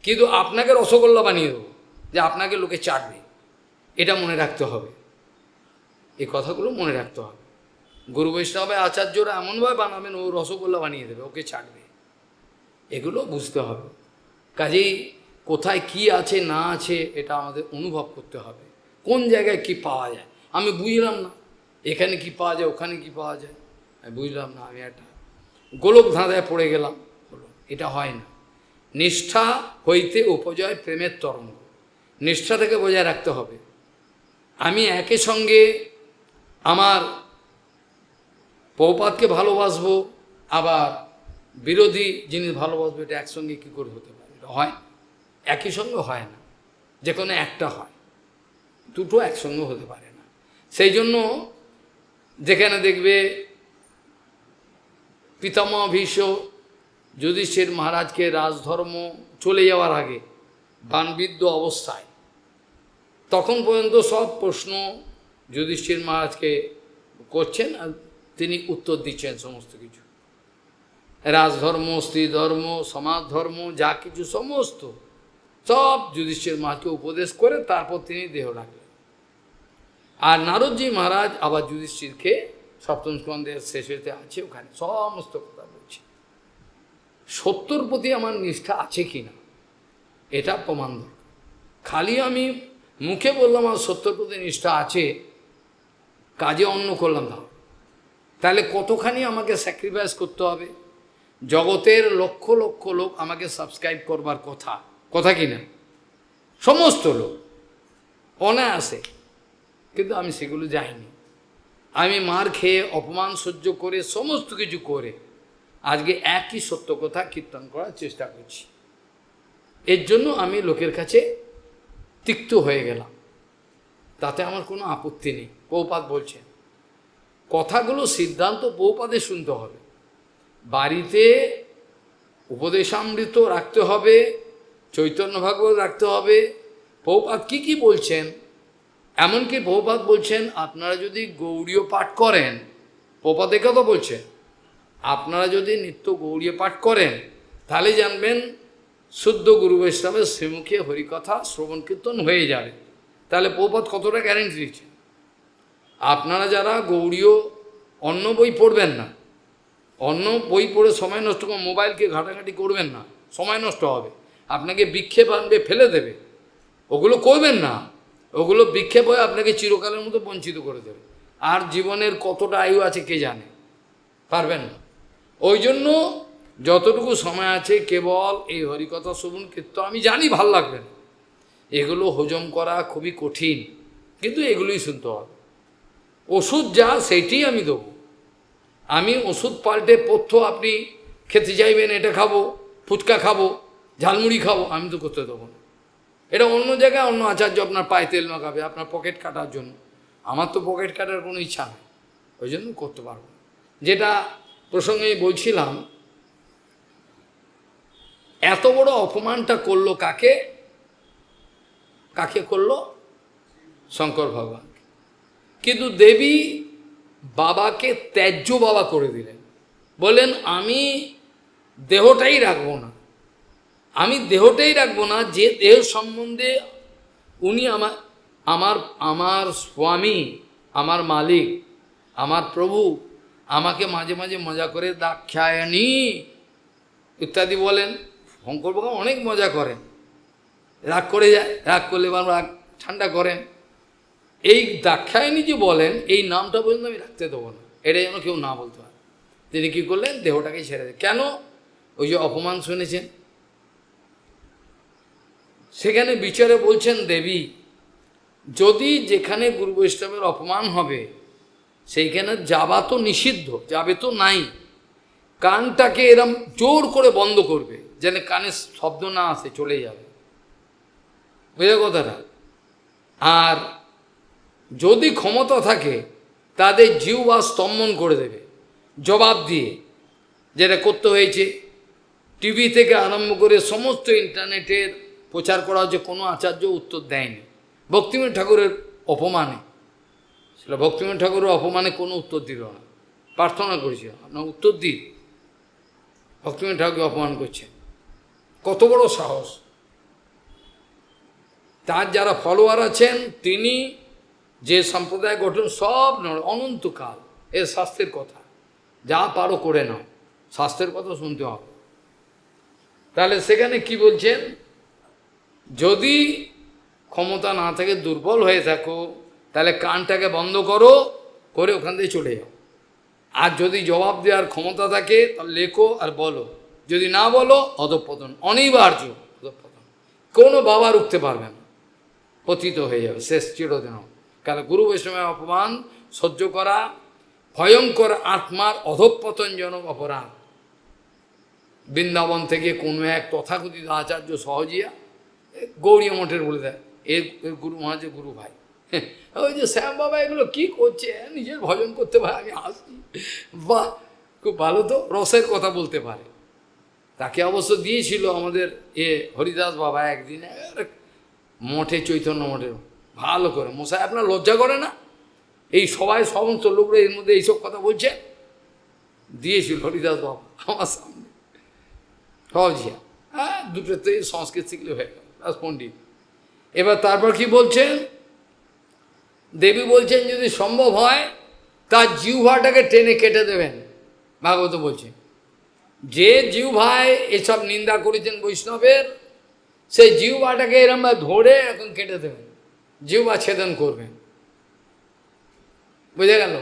কিন্তু আপনাকে রসগোল্লা বানিয়ে দেবো, যে আপনাকে লোকে চাটবে। এটা মনে রাখতে হবে, এই কথাগুলো মনে রাখতে হবে। গুরু বৈষ্ণবের আচার্যরা এমনভাবে বানাবেন, ও রসগোল্লা বানিয়ে দেবে, ওকে চাটবে, এগুলো বুঝতে হবে। কাজেই কোথায় কি আছে না আছে এটা আমাদের অনুভব করতে হবে, কোন জায়গায় কি পাওয়া যায়। আমি বুঝলাম না এখানে কি পাওয়া যায়, ওখানে কি পাওয়া যায়, আমি বুঝলাম না, আমি একটা গোলক ধাঁধায় পড়ে গেলাম, বলো, এটা হয় না। নিষ্ঠা হইতে উপজয় প্রেমের তরঙ্গ, নিষ্ঠাটাকে বজায় রাখতে হবে। আমি একই সঙ্গে আমার প্রভুপাদকে ভালোবাসবো, আবার বিরোধী জিনিস ভালোবাসবো, এটা একসঙ্গে কী করে হতে পারে? এটা হয় না, একই সঙ্গে হয় না, যে কোনো একটা হয়, দুটো একসঙ্গে হতে পারে না। সেই জন্য যেখানে দেখবে পিতামহ ভীষ্ম যুধিষ্ঠির মহারাজকে রাজধর্ম চলে যাওয়ার আগে বাণবিদ্ধ অবস্থায়, তখন পর্যন্ত সব প্রশ্ন যুধিষ্ঠির মহারাজকে করছেন, আর তিনি উত্তর দিচ্ছেন সমস্ত কিছু। রাজধর্ম, স্ত্রী ধর্ম, সমাজ ধর্ম, যা কিছু সমস্ত সব যুধিষ্ঠির মহারাজকে উপদেশ করে তারপর তিনি দেহ রাখলেন। আর নারদজি মহারাজ আবার যুধিষ্ঠিরকে সপ্তম স্কন্ধের শেষেতে আছে, ওখানে সমস্ত কথা বলছে। সত্যর প্রতি আমার নিষ্ঠা আছে কি না, এটা প্রমাণ দরকার। খালি আমি মুখে বললাম আমার সত্যর প্রতি নিষ্ঠা আছে, কাজে অন্য করলাম না, তাহলে কতখানি আমাকে স্যাক্রিফাইস করতে হবে। জগতের লক্ষ লক্ষ লোক আমাকে সাবস্ক্রাইব করবার কথা, কথা কি না, সমস্ত লোক অনায়াসে, কিন্তু আমি সেগুলো যাইনি। আমি মার খেয়ে অপমান সহ্য করে সমস্ত কিছু করে আজকে একই সত্য কথা কীর্তন করার চেষ্টা করছি। এর জন্য আমি লোকের কাছে তিক্ত হয়ে গেলাম, তাতে আমার কোনো আপত্তি নেই। প্রভুপাদ বলছেন কথাগুলো সিদ্ধান্ত প্রভুপাদে শুনতে হবে, বাড়িতে উপদেশামৃত রাখতে হবে, চৈতন্য ভাগবত রাখতে হবে। প্রভুপাদ কি কি বলছেন, এমনকি প্রভুপাদ বলছেন আপনারা যদি গৌড়ীয় পাঠ করেন, প্রভুপাদ এ কথা বলছেন, আপনারা যদি নিত্য গৌড়ীয় পাঠ করেন তাহলে জানবেন শুদ্ধ গুরু বৈষ্ণবের শ্রীমুখে হরিকথা শ্রবণ কীর্তন হয়ে যাবে। তাহলে প্রভুপাদ কতটা গ্যারেন্টি দিচ্ছেন? আপনারা যারা গৌড়ীয় অন্য বই পড়বেন না, অন্য বই পড়ে সময় নষ্ট করে মোবাইলকে ঘাটাঘাটি করবেন না, সময় নষ্ট হবে, আপনাকে বিক্ষেপ আনবে, ফেলে দেবে। ওগুলো করবেন না, ওগুলো বিক্ষেপ হয়ে আপনাকে চিরকালের মতো বঞ্চিত করে দেবে। আর জীবনের কতটা আয়ু আছে কে জানে, পারবেন না। ওই জন্য যতটুকু সময় আছে কেবল এই হরিকথা শ্রবণ কীর্তন, আমি জানি ভাল লাগবে না, এগুলো হজম করা খুবই কঠিন, কিন্তু এগুলোই শুনতে হবে। ওষুধ যা সেইটি আমি দেবো। আমি ওষুধ পাল্টে পথ্য আপনি খেতে চাইবেন, এটা খাবো, ফুচকা খাবো, ঝালমুড়ি খাবো, আমি তো করতে দেবো না। এটা অন্য জায়গায় অন্য আচার্য আপনার পায়ে তেল মাখাবে আপনার পকেট কাটার জন্য, আমার তো পকেট কাটার কোনো ইচ্ছা নেই, ওই জন্য করতে পারবো না। যেটা প্রসঙ্গে বলছিলাম, এত বড় অপমানটা করলো কাকে, কাকে করলো? শঙ্কর ভগবান। কিন্তু দেবী বাবাকে ত্যায্য বাবা করে দিলেন, বললেন আমি দেহটাই রাখবো না, আমি দেহটাই রাখবো না, যে দেহ সম্বন্ধে উনি আমার আমার আমার স্বামী, আমার মালিক, আমার প্রভু আমাকে মাঝে মাঝে মজা করে দাক্ষায়ণী ইত্যাদি বলেন। শঙ্কর ভগবান অনেক মজা করেন, রাগ করে যায়, রাগ করলে বা রাগ ঠান্ডা করেন। এই দাক্ষায়ণী যে বলেন, এই নামটা পর্যন্ত আমি রাখতে দেবো না, এটা যেন কেউ না বলতে পারে। তিনি কী করলেন? দেহটাকে ছেড়ে দেন। কেন? ওই যে অপমান শুনেছেন, সেখানে বিচারে বলছেন দেবী যদি যেখানে গুরু বৈষ্ণবের অপমান হবে সেইখানে যাওয়া তো নিষিদ্ধ, যাবে তো নাই, কানটাকে এরম জোর করে বন্ধ করবে যেন কানে শব্দ না আসে, চলে যাবে, বুঝলে কথাটা। আর যদি ক্ষমতা থাকে তাদের জিহ্বা স্তম্ভন করে দেবে জবাব দিয়ে, যেটা করতে হয়েছে। টিভি থেকে আরম্ভ করে সমস্ত ইন্টারনেটের প্রচার করা হচ্ছে, কোনো আচার্য উত্তর দেয়নি ভক্তিবিনোদ ঠাকুরের অপমানে। সেটা ভক্তিবিনোদ ঠাকুরের অপমানে কোনো উত্তর দিল না, প্রার্থনা করেছিল আপনার উত্তর দিন, ভক্তিবিনোদ ঠাকুরকে অপমান করছেন, কত বড় সাহস। তার যারা ফলোয়ার আছেন, তিনি যে সম্প্রদায় গঠন সব অনন্তকাল, এর শাস্ত্রের কথা, যা পারো করে নাও, শাস্ত্রের কথা শুনতে হবে। তাহলে সেখানে কি বলছেন? যদি ক্ষমতা না থাকে, দুর্বল হয়ে থাকো, তাহলে কানটাকে বন্ধ করো, করে ওখান থেকে চলে যাও। আর যদি জবাব দেওয়ার ক্ষমতা থাকে তাহলে লেখো আর বলো, যদি না বলো অধঃপতন, অনিবার্য অধঃপতন, কোনো বাবা রুখতে পারবে না, পতিত হয়ে যাবে শেষ চিরদিন। কারণ গুরু বৈষ্ণবের অপমান সহ্য করা ভয়ঙ্কর আত্মার অধঃপতনজনক অপরাধ। বৃন্দাবন থেকে কোনো এক তথাকথিত আচার্য সহজিয়া গৌরী মঠের বলে দেয়, এর গুরু মহারাজের গুরু ভাই, ওই যে শ্যাম বাবা এগুলো কি করছে, নিজের ভজন করতে পারে, আমি হাসি, বাহ খুব ভালো তো, রসের কথা বলতে পারে। তাকে অবশ্য দিয়েছিল আমাদের হরিদাস বাবা একদিন মঠে, চৈতন্য মঠের, ভালো করে, মশাই আপনার লজ্জা করে না, এই সবাই সমস্ত লোকরা এর মধ্যে এইসব কথা বলছে, দিয়েছিল হরিদাস বাবা আমার সামনে সহজিয়া। হ্যাঁ, দুটোতে সংস্কৃত শিখলে হয়ে গেল, পণ্ডিত। এবার তারপর কি বলছেন? দেবী বলছেন যদি সম্ভব হয় তার জিহ্বাটাকে টেনে কেটে দেবেন। ভাগবত বলছে যে জিহ্বায় এসব নিন্দা করেছেন বৈষ্ণবের, সেই জিহ্বাটাকে এরম ধরে এখন কেটে দেবেন, জিহ্বা ছেদন করবেন, বুঝে গেল?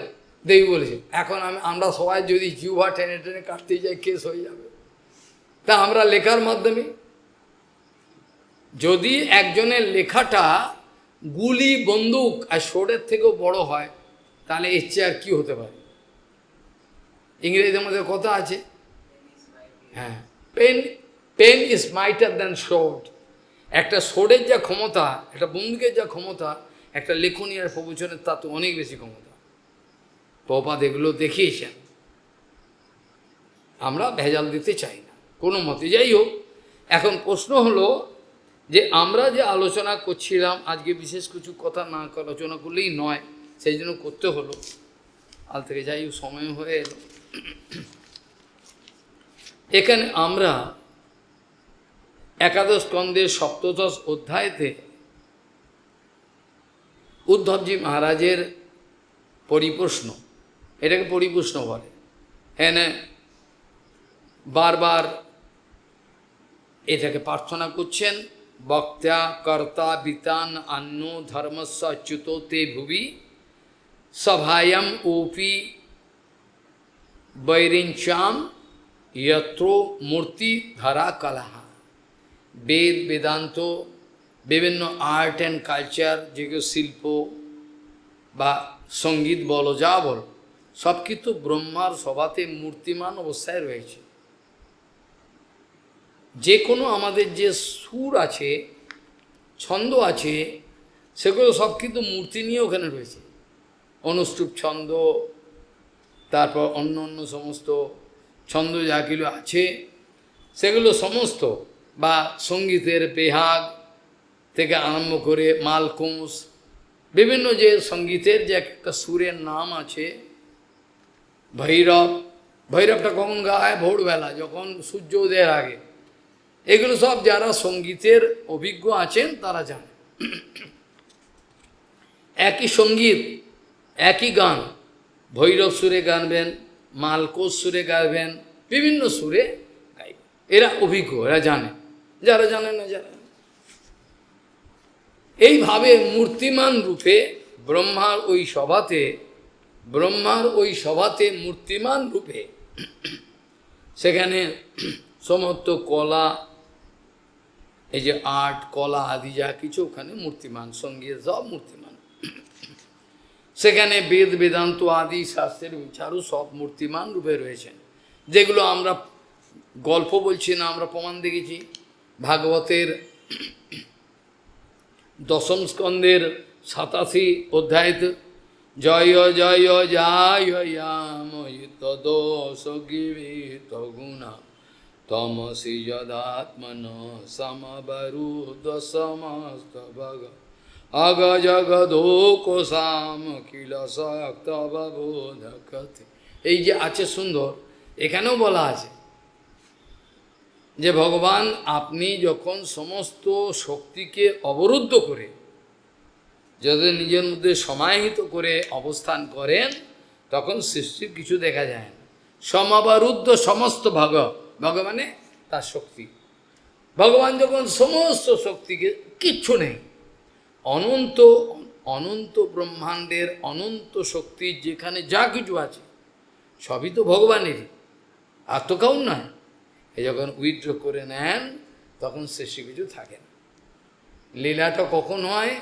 দেবী বলেছে এখন আমরা সবাই যদি জিহ্বা টেনে টেনে কাটতে যাই কেস হয়ে যাবে। তা আমরা লেখার মাধ্যমে, যদি একজনের লেখাটা গুলি, বন্দুক আর সোর্ডের থেকেও বড় হয়, তাহলে এর চেয়ে আর কী হতে পারে? ইংরেজির মধ্যে কথা আছে, হ্যাঁ, pen is mightier than sword. একটা সোর্ডের যা ক্ষমতা, একটা বন্দুকের যা ক্ষমতা, একটা লেখনী আর প্রবচনের তা তো অনেক বেশি ক্ষমতা। প্রপাত এগুলো দেখিয়েছেন, আমরা ভেজাল দিতে চাই না কোনো মতে। যাই হোক, এখন প্রশ্ন হলো যে আমরা যে আলোচনা করছিলাম আজকে, বিশেষ কিছু কথা না আলোচনা করলেই নয়, সেই জন্য করতে হলো আল থেকে। যাই হোক, সময় হয়ে এলো। এখানে আমরা একাদশ স্কন্ধের সপ্তদশ অধ্যায়তে উদ্ধবজি মহারাজের পরিপ্রশ্ন, এটাকে পরিপ্রশ্ন বলে। হ্যাঁ, বারবার এটাকে প্রার্থনা করছেন, বক্তা কর্তা বিতান অন্ন ধর্মস্য অচ্যুত তে ভুবি সভায়াম ওপি বৈরিঞ্চাম যত্র মূর্তি ধরা কলাহা। বেদ বেদান্ত, বিভিন্ন আর্ট অ্যান্ড কালচার, যেগুলো শিল্প বা সঙ্গীত বলো, যা বলো, সব কিন্তু ব্রহ্মার সভাতে মূর্তিমান অবস্থায় রয়েছে। যে কোনো আমাদের যে সুর আছে, ছন্দ আছে, সেগুলো সব কিন্তু মূর্তি নিয়ে ওখানে রয়েছে। অনুষ্টুপ ছন্দ, তারপর অন্য অন্য সমস্ত ছন্দ যাগুলো আছে, সেগুলো সমস্ত, বা সঙ্গীতের বেহাগ থেকে আরম্ভ করে মালকুঁস, বিভিন্ন যে সঙ্গীতের যে একটা সুরের নাম আছে, ভৈরব, ভৈরবটা কখন গায়? ভোরবেলা, যখন সূর্য উদয়ের আগে। এগুলো সব যারা সঙ্গীতের অভিজ্ঞ আছেন তারা জানে। একই সঙ্গীত, একই গান, ভৈরব সুরে গাইবেন, মালকোষ সুরে গাইবেন, বিভিন্ন সুরে গাইবেন। এরা অভিজ্ঞ, এরা জানে। যারা জানে না, যারা এইভাবে মূর্তিমান রূপে ব্রহ্মার ওই সভাতে মূর্তিমান রূপে সেখানে সমস্ত কলা, এই যে আর্ট, কলা আদি যা কিছু ওখানে মূর্তিমান, সঙ্গীত সব মূর্তিমান। সেখানে বেদ বেদান্ত আদি শাস্ত্রের বিচারও সব মূর্তিমান রূপে রয়েছেন। যেগুলো আমরা গল্প বলছি না, আমরা প্রমাণ দেখেছি। ভাগবতের দশম স্কন্ধের 87 অধ্যায়তে জয় জয় যায়য়াময়িতদোষগিরিত গুণা তমসি যদাত্মন সমবরুদ্ধ সমস্ত ভগ অগ জগদোকসাম কিল শক্তবোধকথে। এই যে আছে সুন্দর, এখানেও বলা আছে যে ভগবান আপনি যখন সমস্ত শক্তিকে অবরুদ্ধ করে, যদি নিজের মধ্যে সমাহিত করে অবস্থান করেন, তখন সৃষ্টির কিছু দেখা যায় না। সমাবরুদ্ধ সমস্ত ভগবানে তার শক্তি। ভগবান যখন সমস্ত শক্তিকে, কিচ্ছু নেই, অনন্ত অনন্ত ব্রহ্মাণ্ডের অনন্ত শক্তি যেখানে যা কিছু আছে সবই তো ভগবানেরই, আর তো কাউ নয়। এ যখন উইথড্র করে নেন তখন সৃষ্টি কিছু থাকে না। লীলাটা কখন হয়?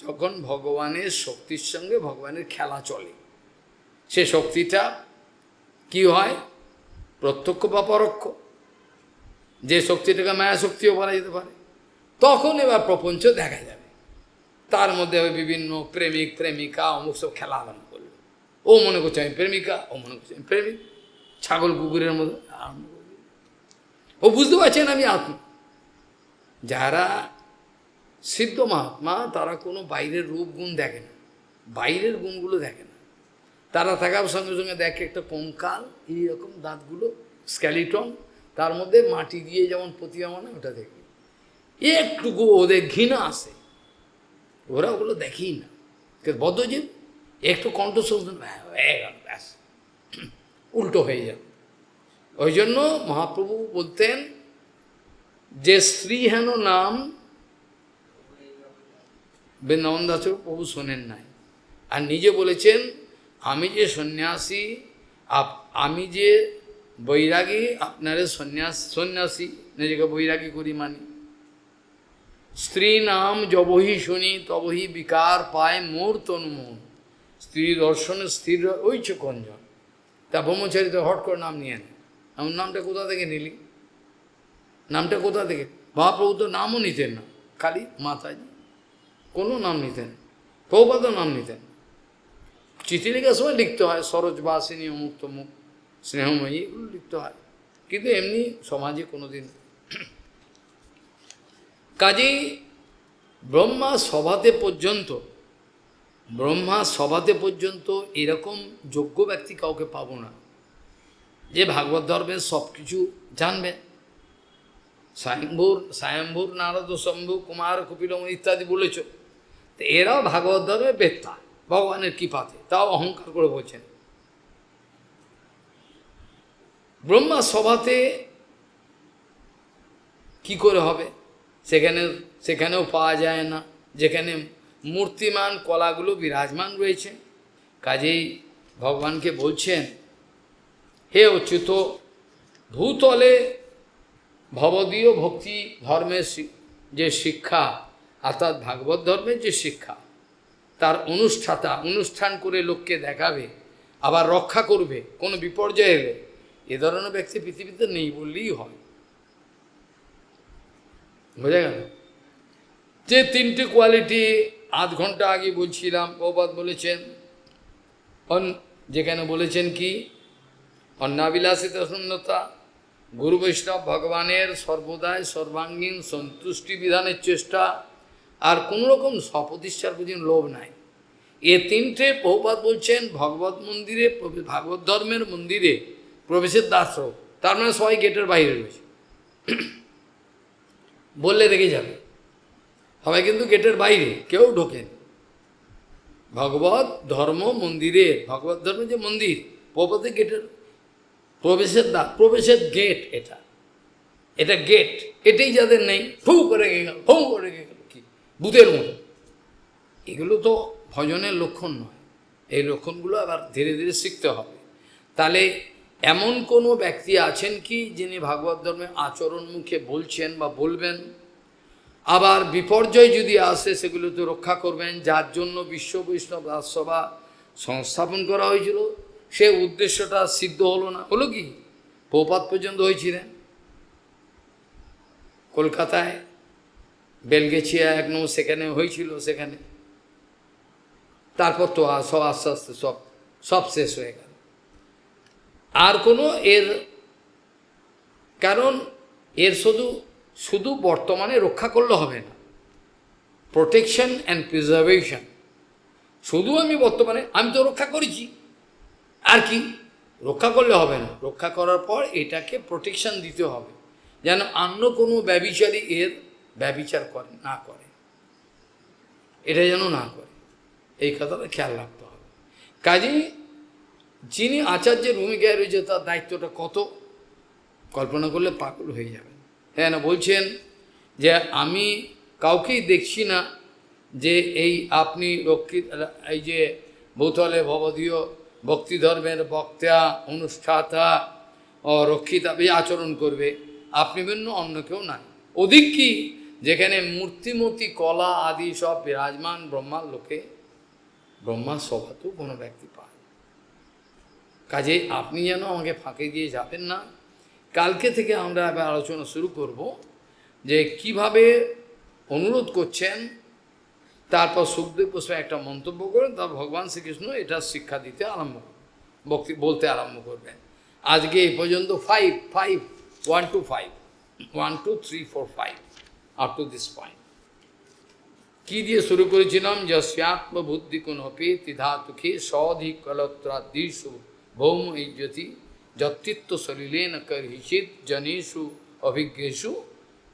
যখন ভগবানের শক্তির সঙ্গে ভগবানের খেলা চলে। সে শক্তিটা কি হয়? প্রত্যক্ষ বা পরোক্ষ। যে শক্তিটাকে মায়া শক্তিও বলা যেতে পারে। তখন এবার প্রপঞ্চ দেখা যাবে। তার মধ্যে বিভিন্ন প্রেমিক প্রেমিকা অমুক সব খেলা আরম্ভ করলো। ও মনে করছে আমি প্রেমিকা, ও মনে করছে আমি প্রেমিক, ছাগল কুকুরের মধ্যে আরম্ভ করল। ও বুঝতে পারছেন আমি আত্মা। যারা সিদ্ধ মহাত্মা তারা কোনো বাইরের রূপ গুণ দেখে না, বাইরের গুণগুলো দেখে না। তারা থাকার সঙ্গে সঙ্গে দেখে একটা কঙ্কাল, এইরকম দাঁতগুলো, স্ক্যালিটন, তার মধ্যে মাটি দিয়ে যেমন প্রতিমা মানে ওটা দেখে একটুকু ওদের ঘৃণা আসে। ওরা ওগুলো দেখেই না। বদ্ধজীব একটু কণ্ঠশোধ ব্যাস উল্টো হয়ে যাবে। ওই জন্য মহাপ্রভু বলতেন যে শ্রীহেন নাম বৃন্দাবন দাসের প্রভু শোনেন নাই। আর নিজে বলেছেন আমি যে সন্ন্যাসী, আমি যে বৈরাগী, আপনারে সন্ন্যাসী নিজেকে বৈরাগী করি মানি। স্ত্রী নাম যবহি শুনি তবহি বিকার পায় মোর তনুমন। স্ত্রী দর্শনে স্থির ওইছে কঞ্জন। তা ব্রহ্মচারী তো হট করে নাম নিয়ে নেয়। এমন নামটা কোথা থেকে নিলি? নামটা কোথা থেকে? মহাপ্রভু তো নামও নিতেন না, খালি মাতাজি কোনো নাম নিতেন, প্রভুপাদও নাম নিতেন। চিঠি লেখার সময় লিখতে হয় সরোজবাসিনী অমুক তমুক স্নেহময়ী, এগুলো লিখতে হয়, কিন্তু এমনি সমাজে কোনোদিন। কাজেই ব্রহ্মা সভাতে পর্যন্ত এরকম যোগ্য ব্যক্তি কাউকে পাবো না যে ভাগবত ধর্মের সব কিছু জানবেন। স্বয়ম্ভূর নারদ শম্ভু কুমার কপিল ইত্যাদি বলেছ, তো এরাও ভাগবত ধর্মের বেত্তা, ভগবানের কৃপাতে, তাও অহংকার করে বলছেন। ব্রহ্মা সভাতে কি করে হবে, সেখানেও পাওয়া যায় না, যেখানে মূর্তিমান কলাগুলো বিরাজমান রয়েছে। কাজেই ভগবানকে বলছেন, হে অচ্যুত, ভূতলে ভবদীয় ভক্তি ধর্মের যে শিক্ষা, অর্থাৎ ভাগবত ধর্মের যে শিক্ষা, তার অনুষ্ঠান করে লোককে দেখাবে, আবার রক্ষা করবে কোনো বিপর্যয় এলে, এ ধরনের ব্যক্তি পৃথিবীতে নেই বললেই হয়। বোঝা গেল? যে তিনটে কোয়ালিটি আধ ঘন্টা আগে বলছিলাম, প্রভুপাদ বলেছেন, যেখানে বলেছেন কি, অন্নাবিলাসিতা শূন্যতা, গুরু বৈষ্ণব ভগবানের সর্বদাই সর্বাঙ্গীন সন্তুষ্টি বিধানের চেষ্টা, আর কোনো রকম স্বপ্রতিষ্ঠার বুঝিন লোভ নাই। এ তিনটে প্রভুপাদ বলছেন ভগবত মন্দিরে, ভাগবত ধর্মের মন্দিরে প্রবেশের দাস, তার মানে সবাই গেটের বাইরে রয়েছে, বললে রেগে যাবে, সবাই কিন্তু গেটের বাইরে, কেউ ঢোকেন। ভগবত ধর্ম মন্দিরে, ভগবত ধর্মের যে মন্দির, প্রভুপাদের গেটের প্রবেশের দ্বার, প্রবেশের গেট, এটা গেট, এটাই যাদের নেই, ফু করে গেল, ফু করে গেল, কি ভূতের মতো। এগুলো তো ভজনের লক্ষণ নয়, এই লক্ষণগুলো আবার ধীরে ধীরে শিখতে হবে। তাহলে এমন কোনো ব্যক্তি আছেন কি যিনি ভাগবত ধর্মের আচরণ মুখে বলছেন বা বলবেন, আবার বিপর্যয় যদি আসে সেগুলো তো রক্ষা করবেন, যার জন্য বিশ্ব বৈষ্ণব রাজসভা সংস্থাপন করা হয়েছিল, সে উদ্দেশ্যটা সিদ্ধ হলো না। হলো কি, প্রপাত পর্যন্ত হয়েছিলেন কলকাতায়, বেলগেছিয়া 1 নম্বর সেখানে হয়েছিল, সেখানে তারপর তো সব আস্তে আস্তে সব শেষ হয়ে গেল। আর কোনো এর কারণ, এর শুধু বর্তমানে রক্ষা করলে হবে না, প্রোটেকশন অ্যান্ড প্রিজার্ভেশন। শুধু আমি বর্তমানে আমি তো রক্ষা করেছি, আর কি রক্ষা করলে হবে না, রক্ষা করার পর এটাকে প্রোটেকশন দিতে হবে, যেন অন্য কোনো ব্যভিচারী এর ব্যভিচার না করে, এটা যেন না করে, এই কথাটা খেয়াল রাখতে হবে। কাজেই যিনি আচার্যের ভূমিকায় রয়েছে তার দায়িত্বটা কত, কল্পনা করলে পাগল হয়ে যাবেন। হ্যাঁ না, বলছেন যে আমি কাউকেই দেখছি না যে এই আপনি এই যে ভূতলে ভবদীয় ভক্তি ধর্মের বক্তা, অনুষ্ঠাতা ও রক্ষিতা আচরণ করবে, আপনি ভিন্ন অন্য কেউ নাই। অধিক কি, যেখানে মূর্তিমূর্তি কলা আদি সব বিরাজমান ব্রহ্মার লোকে, ব্রহ্মার সভাতেও কোনো ব্যক্তি পায়। কাজে আপনি যেন আমাকে ফাঁকে দিয়ে যাবেন না। কালকে থেকে আমরা এবার আলোচনা শুরু করব যে কিভাবে অনুরোধ করছেন, তারপর সুখদেব গোস্বামী একটা মন্তব্য করেন, তার ভগবান শ্রীকৃষ্ণ এটা শিক্ষা দিতে বলতে আরম্ভ করবেন। আজকে এই পর্যন্ত 1 to 5 1 2 3 4 5 up to this point. কি দিয়ে শুরু করেছিলাম, যস্যাত্ম বুদ্ধি কোনপি তিধাতুখে সধিক কলত্রাদিষু ভৌম ইজ্জতি যত্তিত্ব সলিলেন করহিচিত জনেষু অভিজ্ঞেষু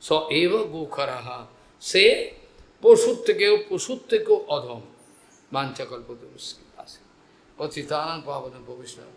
স এব গোখরাহা, সে পশুর থেকেও অধম। বাঞ্ছাকল্পতরুস্কি আসে পতিতানাং পাবন ভবিষ্যৎ।